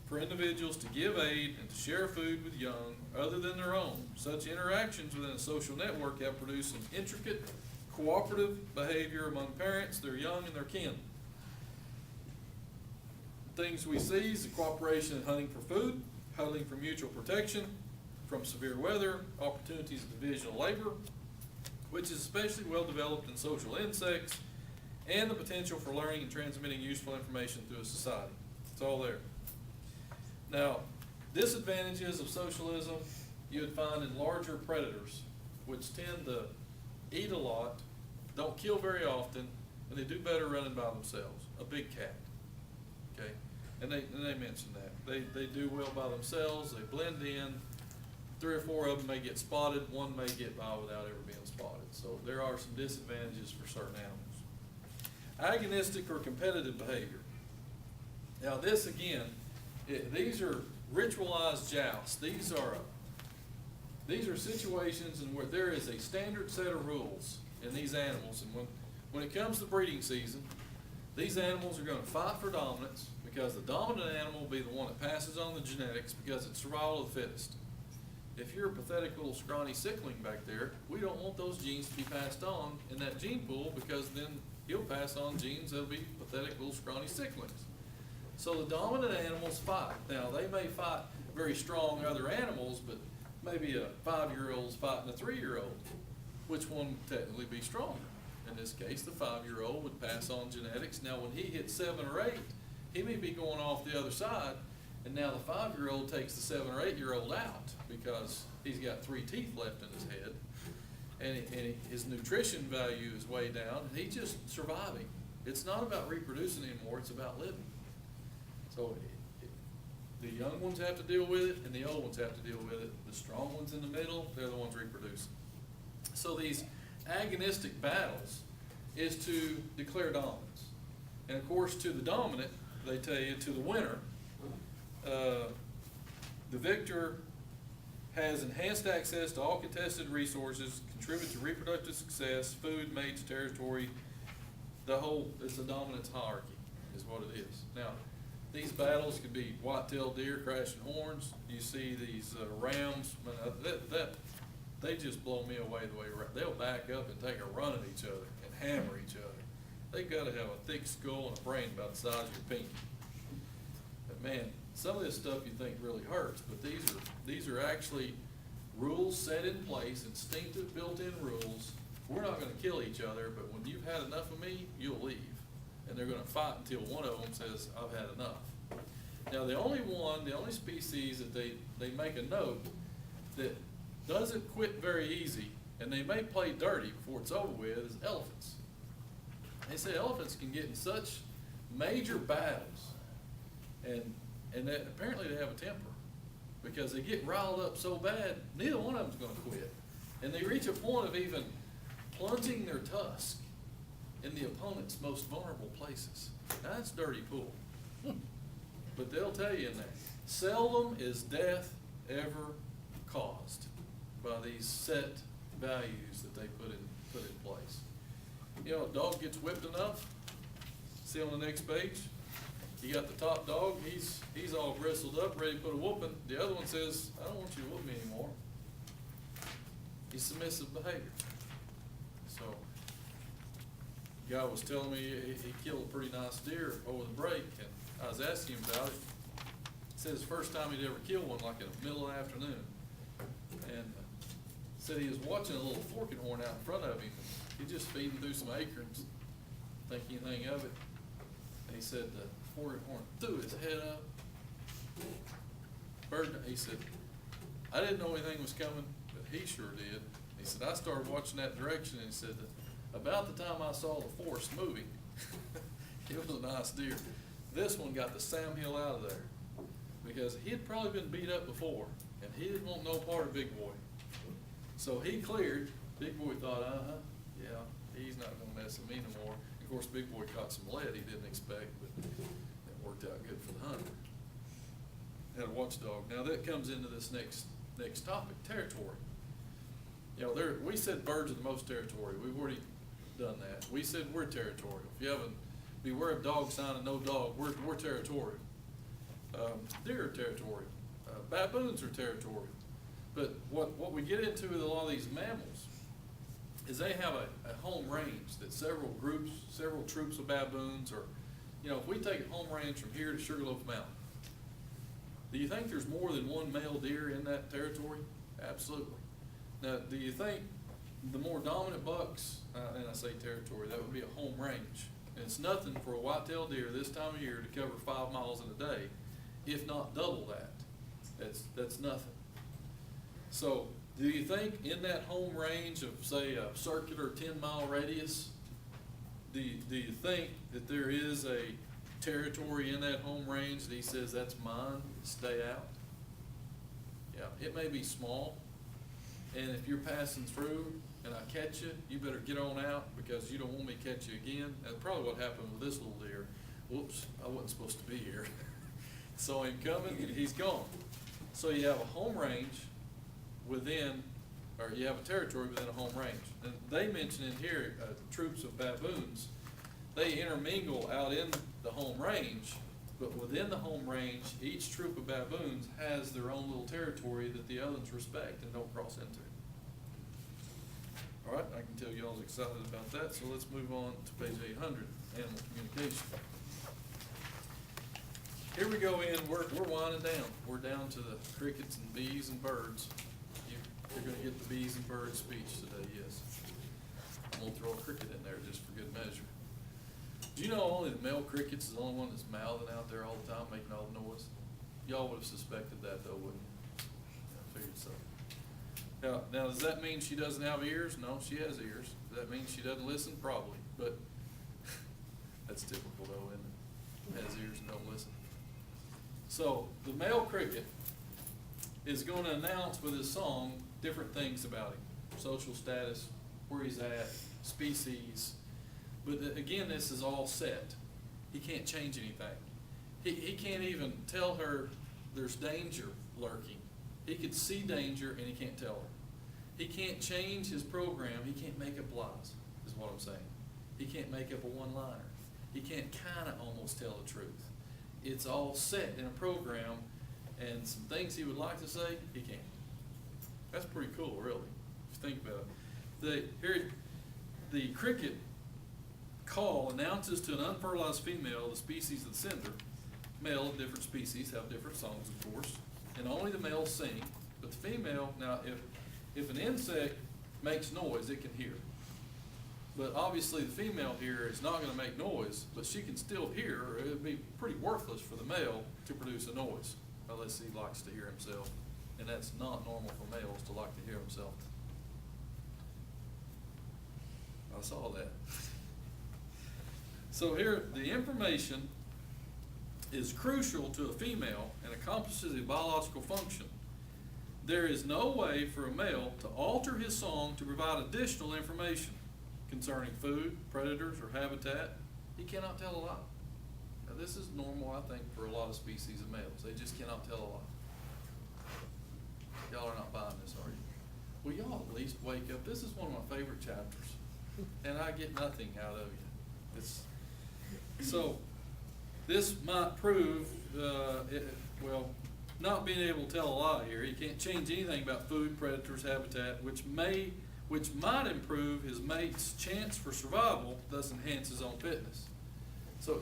for individuals to give aid and to share food with young other than their own. Such interactions within a social network have produced some intricate cooperative behavior among parents, their young, and their kin. Things we see is the cooperation in hunting for food, huddling for mutual protection from severe weather, opportunities of division of labor, which is especially well developed in social insects, and the potential for learning and transmitting useful information through a society. It's all there. Now, disadvantages of socialism you would find in larger predators, which tend to eat a lot, don't kill very often, and they do better running by themselves. A big cat, okay? And they mentioned that. They do well by themselves, they blend in. 3 or 4 of them may get spotted, one may get by without ever being spotted. So there are some disadvantages for certain animals. Agonistic or competitive behavior. Now this again, these are ritualized jousts. These are situations in where there is a standard set of rules in these animals, and when it comes to breeding season, these animals are going to fight for dominance because the dominant animal will be the one that passes on the genetics because it's survival of the fittest. If you're a pathetic little scrawny sickling back there, we don't want those genes to be passed on in that gene pool because then he'll pass on genes that'll be pathetic little scrawny sicklings. So the dominant animals fight. Now, they may fight very strong other animals, but maybe a 5-year-old's fighting a 3-year-old. Which one would technically be stronger? In this case, the 5-year-old would pass on genetics. Now, when he hits 7 or 8, he may be going off the other side, and now the 5-year-old takes the 7 or 8-year-old out because he's got 3 teeth left in his head, and his nutrition value is way down, and he's just surviving. It's not about reproducing anymore, it's about living. So the young ones have to deal with it, and the old ones have to deal with it. The strong ones in the middle, they're the ones reproducing. So these agonistic battles is to declare dominance. And of course, to the dominant, they tell you, to the winner, the victor has enhanced access to all contested resources, contribute to reproductive success, food, mates, territory. It's a dominance hierarchy, is what it is. Now, these battles could be white-tailed deer crashing horns. You see these rams, they just blow me away the way they'll back up and take a run at each other and hammer each other. They've got to have a thick skull and a brain about the size of your pinky. But man, some of this stuff you think really hurts, but these are actually rules set in place, instinctive built-in rules. We're not going to kill each other, but when you've had enough of me, you'll leave. And they're going to fight until one of them says, I've had enough. Now, the only species that they make a note that doesn't quit very easy, and they may play dirty before it's over with, is elephants. They say elephants can get in such major battles, and that apparently they have a temper, because they get riled up so bad, neither one of them's going to quit. And they reach a point of even plunging their tusk in the opponent's most vulnerable places. Now, that's dirty pool. But they'll tell you in there, seldom is death ever caused by these set values that they put in place. You know, a dog gets whipped enough, see on the next page, you got the top dog, he's all bristled up, ready to put a whooping. The other one says, I don't want you to whoop me anymore. He's submissive behavior. So, the guy was telling me he killed a pretty nice deer over the break, and I was asking him about it. He said it's the first time he'd ever killed one, like in the middle of the afternoon. And said he was watching a little forking horn out in front of him. He's just feeding through some acorns, think anything of it. And he said the forking horn threw his head up. He said, I didn't know anything was coming, but he sure did. He said, I started watching that direction, and he said, about the time I saw the forest moving, it was a nice deer. This one got the Sam Hill out of there because he had probably been beat up before, and he didn't want no part of Big Boy. So he cleared. Big Boy thought, yeah, he's not going to mess with me no more. Of course, Big Boy caught some lead he didn't expect, but it worked out good for the hunter. Had a watchdog. Now that comes into this next topic, territory. You know, we said birds are the most territorial. We've already done that. We said we're territorial. If you haven't, beware of dog sign and no dog, we're territorial. Deer are territorial. Baboons are territorial. But what we get into with a lot of these mammals is they have a home range that several troops of baboons, or, you know, if we take a home range from here to Sugarloaf Mountain, do you think there's more than one male deer in that territory? Absolutely. Now, do you think the more dominant bucks, and I say territory, that would be a home range. And it's nothing for a white-tailed deer this time of year to cover 5 miles in a day, if not double that. That's nothing. So, do you think in that home range of, say, a circular 10-mile radius, do you think that there is a territory in that home range that he says, that's mine, stay out? Yeah, it may be small, and if you're passing through and I catch you, you better get on out because you don't want me to catch you again. That's probably what happened with this little deer. Whoops, I wasn't supposed to be here. Saw him coming, and he's gone. So you have a home range within, or you have a territory within a home range. And they mention in here, troops of baboons, they intermingle out in the home range, but within the home range, each troop of baboons has their own little territory that the others respect and don't cross into. All right, I can tell you all's excited about that, so let's move on to page 800, animal communication. Here we go in, we're winding down. We're down to the crickets and bees and birds. You're gonna get the bees and birds speech today, yes. I'm gonna throw a cricket in there just for good measure. Do you know only the male crickets is the only one that's mouthing out there all the time, making all the noise? Y'all would have suspected that though, wouldn't you? I figured so. Now, does that mean she doesn't have ears? No, she has ears. Does that mean she doesn't listen? Probably, but that's typical though, isn't it? Has ears and don't listen. So, the male cricket is gonna announce with his song different things about him. Social status, where he's at, species. But again, this is all set. He can't change anything. He can't even tell her there's danger lurking. He could see danger and he can't tell her. He can't change his program. He can't make up lies, is what I'm saying. He can't make up a one-liner. He can't kind of almost tell the truth. It's all set in a program, and some things he would like to say, he can't. That's pretty cool, really, if you think about it. The cricket call announces to an unfertilized female the species of the sender. Male of different species have different songs, of course, and only the males sing, but the female, now if an insect makes noise, it can hear. But obviously the female here is not gonna make noise, but she can still hear, or it would be pretty worthless for the male to produce a noise, unless he likes to hear himself. And that's not normal for males to like to hear himself. I saw that. So here, the information is crucial to a female and accomplishes a biological function. There is no way for a male to alter his song to provide additional information concerning food, predators, or habitat. He cannot tell a lie. Now this is normal, I think, for a lot of species of males. They just cannot tell a lie. Y'all are not buying this, are you? Well, y'all at least wake up. This is one of my favorite chapters, and I get nothing out of you. So this might prove, not being able to tell a lie here. He can't change anything about food, predators, habitat, which might improve his mate's chance for survival, thus enhance his own fitness. So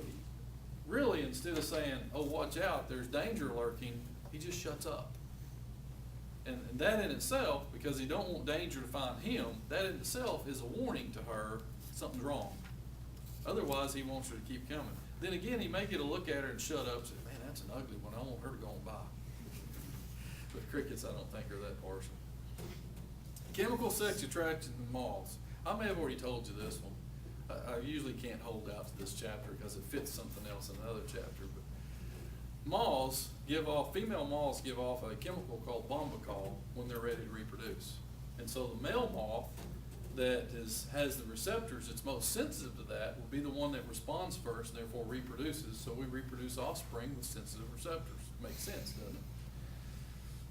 really, instead of saying, oh, watch out, there's danger lurking, he just shuts up. And that in itself, because he don't want danger to find him, that in itself is a warning to her something's wrong. Otherwise, he wants her to keep coming. Then again, he may get a look at her and shut up and say, man, that's an ugly one, I want her to go on by. But crickets, I don't think, are that partial. Chemical sex attraction in moths. I may have already told you this one. I usually can't hold out to this chapter because it fits something else in another chapter. But female moths give off a chemical called bombacol when they're ready to reproduce. And so the male moth that has the receptors that's most sensitive to that will be the one that responds first and therefore reproduces. So we reproduce offspring with sensitive receptors. Makes sense, doesn't it?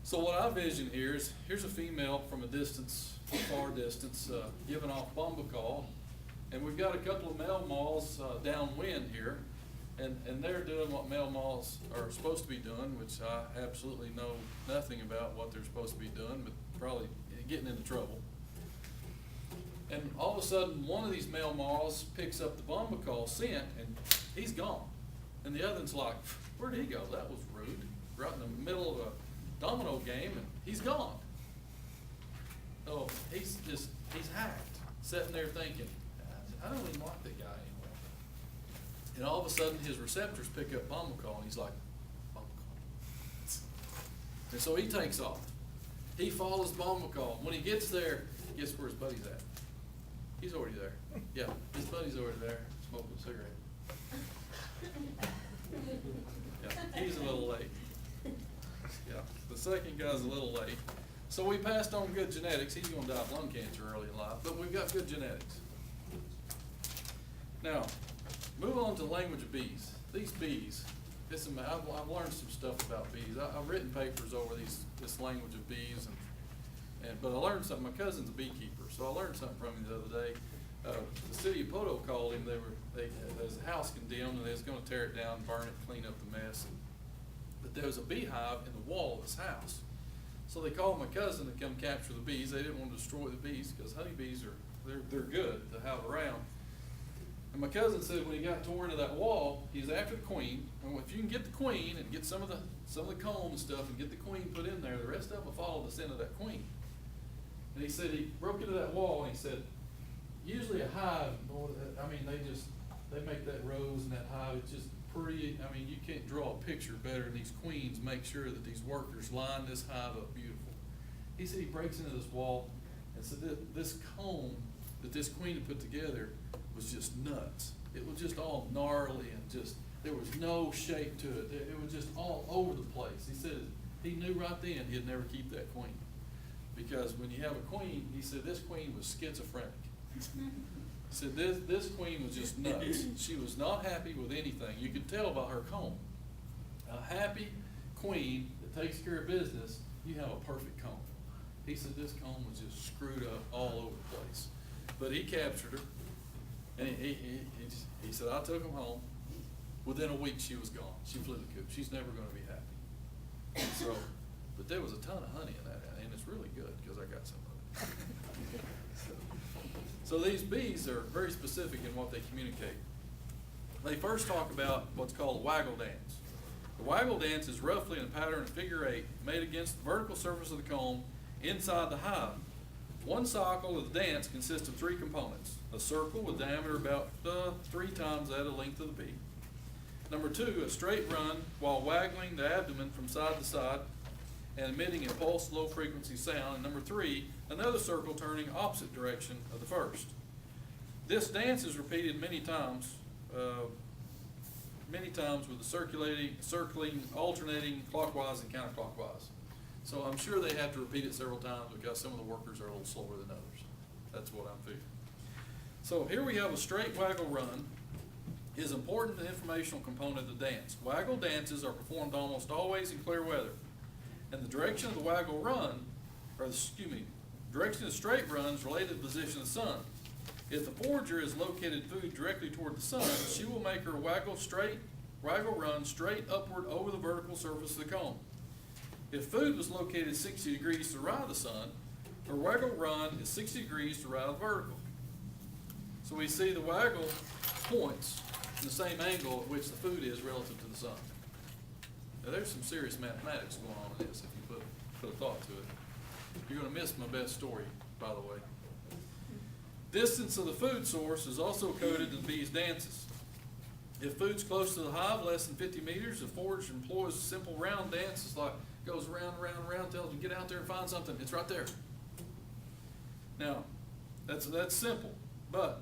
So what I envision here is, here's a female from a far distance, giving off bombacol, and we've got a couple of male moths downwind here, and they're doing what male moths are supposed to be doing, which I absolutely know nothing about what they're supposed to be doing, but probably getting into trouble. And all of a sudden, one of these male moths picks up the bombacol scent, and he's gone. And the other one's like, where'd he go? That was rude. Right in the middle of a domino game, and he's gone. Oh, he's hacked, sitting there thinking, I don't even like that guy anymore. And all of a sudden, his receptors pick up bomba call, and he's like, bomba call. And so he takes off. He follows bomba call. When he gets there, guess where his buddy's at? He's already there. Yeah, his buddy's already there, smoking a cigarette. Yeah, he's a little late. Yeah, the second guy's a little late. So we passed on good genetics. He's gonna die of lung cancer early in life, but we've got good genetics. Now, move on to the language of bees. These bees, I've learned some stuff about bees. I've written papers over this language of bees, but I learned something. My cousin's a beekeeper, so I learned something from him the other day. The city of Poto called him. There's a house condemned, and they was gonna tear it down, burn it, clean up the mess. But there was a beehive in the wall of his house. So they called my cousin to come capture the bees. They didn't want to destroy the bees because honeybees they're good to have around. And my cousin said when he got tore into that wall, he's after the queen. And if you can get the queen and get some of the comb and stuff and get the queen put in there, the rest of them will follow the scent of that queen. And he said he broke into that wall and he said, usually a hive, they make that rose and that hive, it's just pretty. I mean, you can't draw a picture better than these queens make sure that these workers line this hive up beautiful. He said he breaks into this wall and said this comb that this queen had put together was just nuts. It was just all gnarly and just, there was no shape to it. It was just all over the place. He said he knew right then he'd never keep that queen. Because when you have a queen, he said this queen was schizophrenic. He said this queen was just nuts. She was not happy with anything. You could tell by her comb. A happy queen that takes care of business, you have a perfect comb. He said this comb was just screwed up all over the place. But he captured her, and he said, I took him home. Within a week, she was gone. She flew the coop. She's never going to be happy. So, but there was a ton of honey in that, and it's really good because I got some of it. So these bees are very specific in what they communicate. They first talk about what's called a waggle dance. The waggle dance is roughly in a pattern of figure 8 made against the vertical surface of the comb inside the hive. One cycle of the dance consists of 3 components. A circle with diameter about 3 times that of the length of the bee. Number 2, a straight run while waggling the abdomen from side to side and emitting a pulsed low frequency sound. And number 3, another circle turning opposite direction of the first. This dance is repeated many times with the circling, alternating clockwise and counterclockwise. So I'm sure they have to repeat it several times because some of the workers are a little slower than others. That's what I'm figuring. So here we have a straight waggle run is important informational component of the dance. Waggle dances are performed almost always in clear weather. And the direction of the waggle run, direction of straight run is related to the position of the sun. If the forager has located food directly toward the sun, she will make her waggle run straight upward over the vertical surface of the comb. If food was located 60 degrees to the right of the sun, her waggle run is 60 degrees to the right of the vertical. So we see the waggle points in the same angle at which the food is relative to the sun. Now there's some serious mathematics going on in this if you put a thought to it. You're going to miss my best story, by the way. Distance of the food source is also coded in the bees' dances. If food's close to the hive, less than 50 meters, the forager employs a simple round dance. It's like goes around, tells them get out there and find something. It's right there. Now, that's simple. But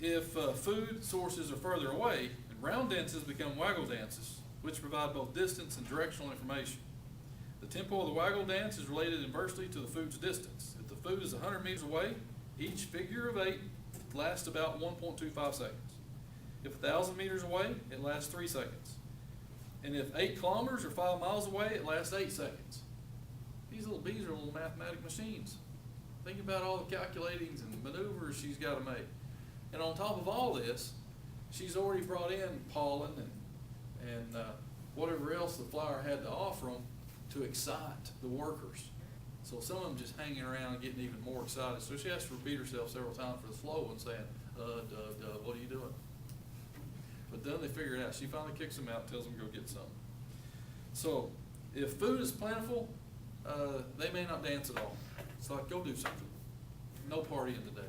if food sources are further away, and round dances become waggle dances, which provide both distance and directional information. The tempo of the waggle dance is related inversely to the food's distance. If the food is 100 meters away, each figure of 8 lasts about 1.25 seconds. If 1,000 meters away, it lasts 3 seconds. And if 8 kilometers or 5 miles away, it lasts 8 seconds. These little bees are little mathematic machines. Think about all the calculatings and maneuvers she's got to make. And on top of all this, she's already brought in pollen and whatever else the flower had to offer them to excite the workers. So some of them just hanging around and getting even more excited. So she has to repeat herself several times for the slow one saying, what are you doing? But then they figure it out. She finally kicks them out and tells them to go get some. So if food is plentiful, they may not dance at all. It's like, go do something. No partying today.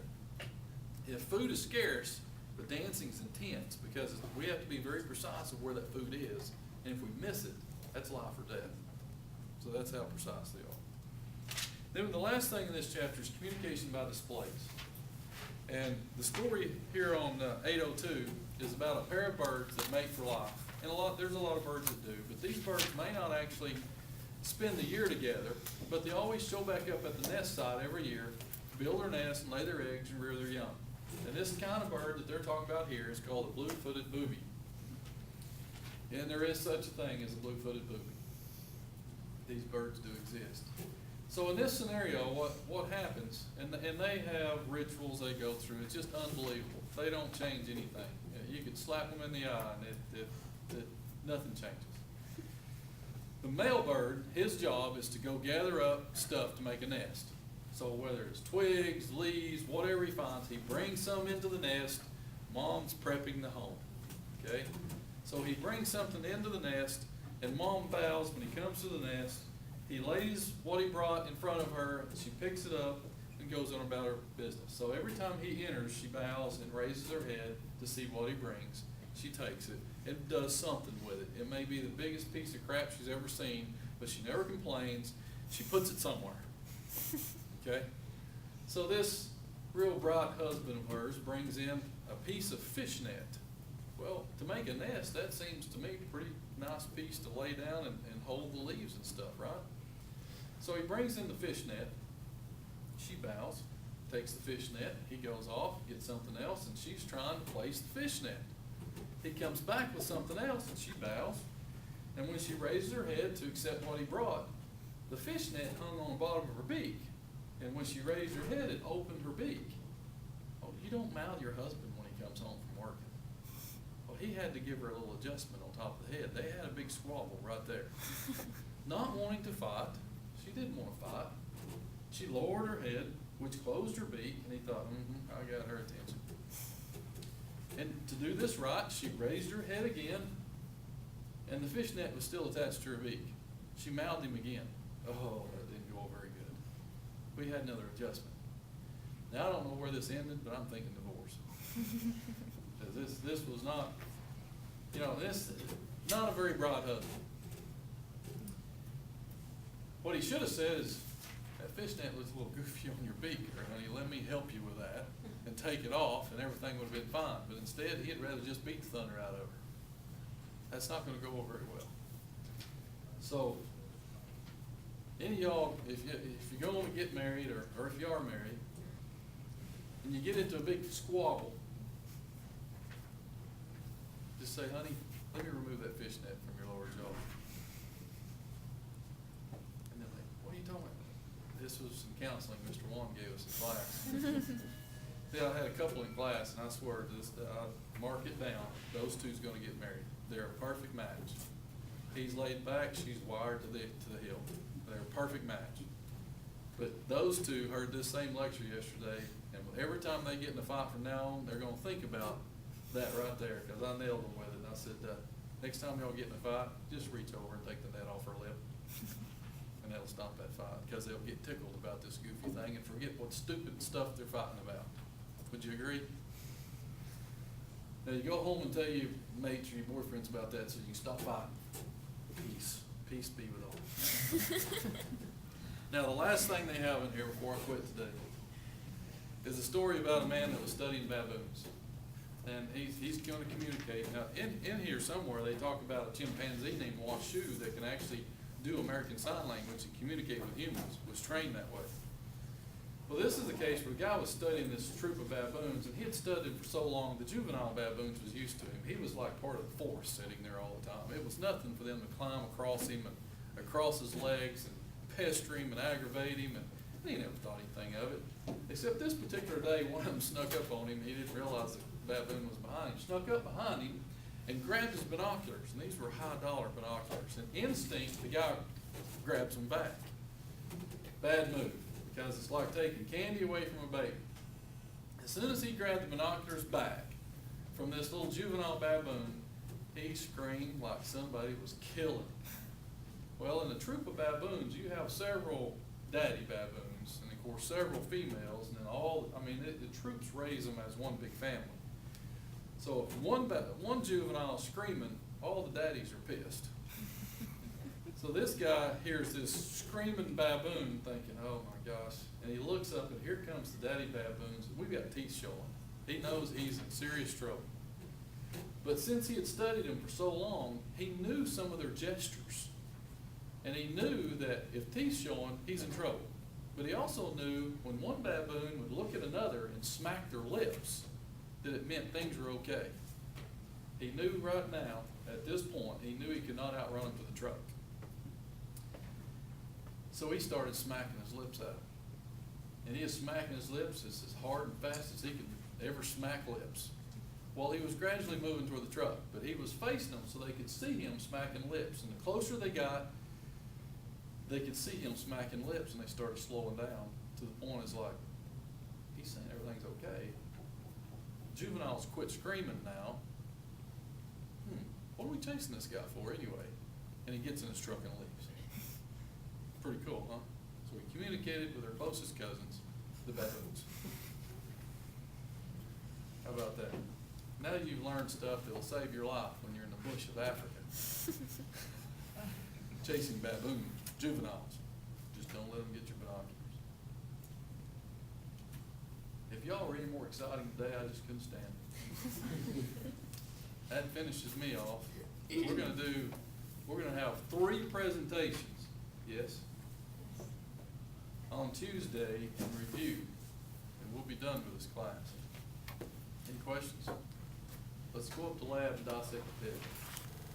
If food is scarce, the dancing's intense because we have to be very precise of where that food is. And if we miss it, that's life or death. So that's how precise they are. Then the last thing in this chapter is communication by displays. And the story here on 802 is about a pair of birds that mate for life. And there's a lot of birds that do, but these birds may not actually spend the year together, but they always show back up at the nest site every year, build their nest and lay their eggs and rear their young. And this kind of bird that they're talking about here is called a blue-footed booby. And there is such a thing as a blue-footed booby. These birds do exist. So in this scenario, what happens, and they have rituals they go through, it's just unbelievable. They don't change anything. You could slap them in the eye and nothing changes. The male bird, his job is to go gather up stuff to make a nest. So whether it's twigs, leaves, whatever he finds, he brings some into the nest. Mom's prepping the home, okay? So he brings something into the nest, and Mom bows when he comes to the nest. He lays what he brought in front of her, she picks it up and goes on about her business. So every time he enters, she bows and raises her head to see what he brings. She takes it and does something with it. It may be the biggest piece of crap she's ever seen, but she never complains. She puts it somewhere. Okay? So this real bright husband of hers brings in a piece of fish net. Well, to make a nest, that seems to me a pretty nice piece to lay down and hold the leaves and stuff, right? So he brings in the fish net. She bows, takes the fish net. He goes off, gets something else, and she's trying to place the fish net. He comes back with something else, and she bows. And when she raises her head to accept what he brought, the fish net hung on the bottom of her beak. And when she raised her head, it opened her beak. Oh, you don't mouth your husband when he comes home from working. Well, he had to give her a little adjustment on top of the head. They had a big squabble right there. Not wanting to fight. She didn't want to fight. She lowered her head, which closed her beak, and he thought, I got her attention. And to do this right, she raised her head again, and the fish net was still attached to her beak. She mouthed him again. Oh, that didn't go very good. We had another adjustment. Now, I don't know where this ended, but I'm thinking divorce. Because this was not, not a very bright husband. What he should have said is, that fish net looks a little goofy on your beak there, honey. Let me help you with that and take it off, and everything would have been fine. But instead, he'd rather just beat the thunder out of her. That's not going to go over very well. So, any of y'all, if you're going to get married, or if you are married, and you get into a big squabble, just say, honey, let me remove that fish net from your lower jaw. And they're like, what are you talking about? This was some counseling Mr. Dwann gave us in class. See, I had a couple in class, and I swear, I mark it down, those two's going to get married. They're a perfect match. He's laid back, she's wired to the hill. They're a perfect match. But those two heard this same lecture yesterday, and every time they get in a fight from now on, they're going to think about that right there, because I nailed them with it. And I said, next time y'all get in a fight, just reach over and take the net off her lip. And that'll stop that fight, because they'll get tickled about this goofy thing and forget what stupid stuff they're fighting about. Would you agree? Now you go home and tell your mates or your boyfriends about that so you can stop fighting. Peace. Peace be with all. Now the last thing they have in here before I quit today is a story about a man that was studying baboons. And he's going to communicate. Now in here somewhere they talk about a chimpanzee named Washoe that can actually do American Sign Language and communicate with humans, was trained that way. Well, this is the case where the guy was studying this troop of baboons, and he had studied for so long, the juvenile baboons was used to him. He was like part of the force sitting there all the time. It was nothing for them to climb across him and across his legs and pester him and aggravate him, and he never thought anything of it. Except this particular day, one of them snuck up on him. He didn't realize the baboon was behind him. Snuck up behind him and grabbed his binoculars, and these were high-dollar binoculars. And instinct, the guy grabs them back. Bad move. Because it's like taking candy away from a baby. As soon as he grabbed the binoculars back from this little juvenile baboon, he screamed like somebody was killing him. Well, in a troop of baboons, you have several daddy baboons, and of course several females, and then the troops raise them as one big family. So if one juvenile is screaming, all the daddies are pissed. So this guy hears this screaming baboon thinking, oh my gosh, and he looks up and here comes the daddy baboons. We've got teeth showing. He knows he's in serious trouble. But since he had studied them for so long, he knew some of their gestures. And he knew that if teeth showing, he's in trouble. But he also knew when one baboon would look at another and smack their lips, that it meant things were okay. He knew right now, at this point, he knew he could not outrun him to the truck. So he started smacking his lips out. And he is smacking his lips as hard and fast as he could ever smack lips. Well, he was gradually moving toward the truck, but he was facing them so they could see him smacking lips. And the closer they got, they could see him smacking lips, and they started slowing down to the point it's like, he's saying everything's okay. Juveniles quit screaming now. What are we chasing this guy for anyway? And he gets in his truck and leaves. Pretty cool, huh? So we communicated with our closest cousins, the baboons. How about that? Now you've learned stuff that will save your life when you're in the bush of Africa. Chasing baboons, juveniles. Just don't let them get your binoculars. If y'all were any more exciting today, I just couldn't stand it. That finishes me off. We're gonna have 3 presentations, yes, on Tuesday in review, and we'll be done with this class. Any questions? Let's go up to lab and dissect the pig.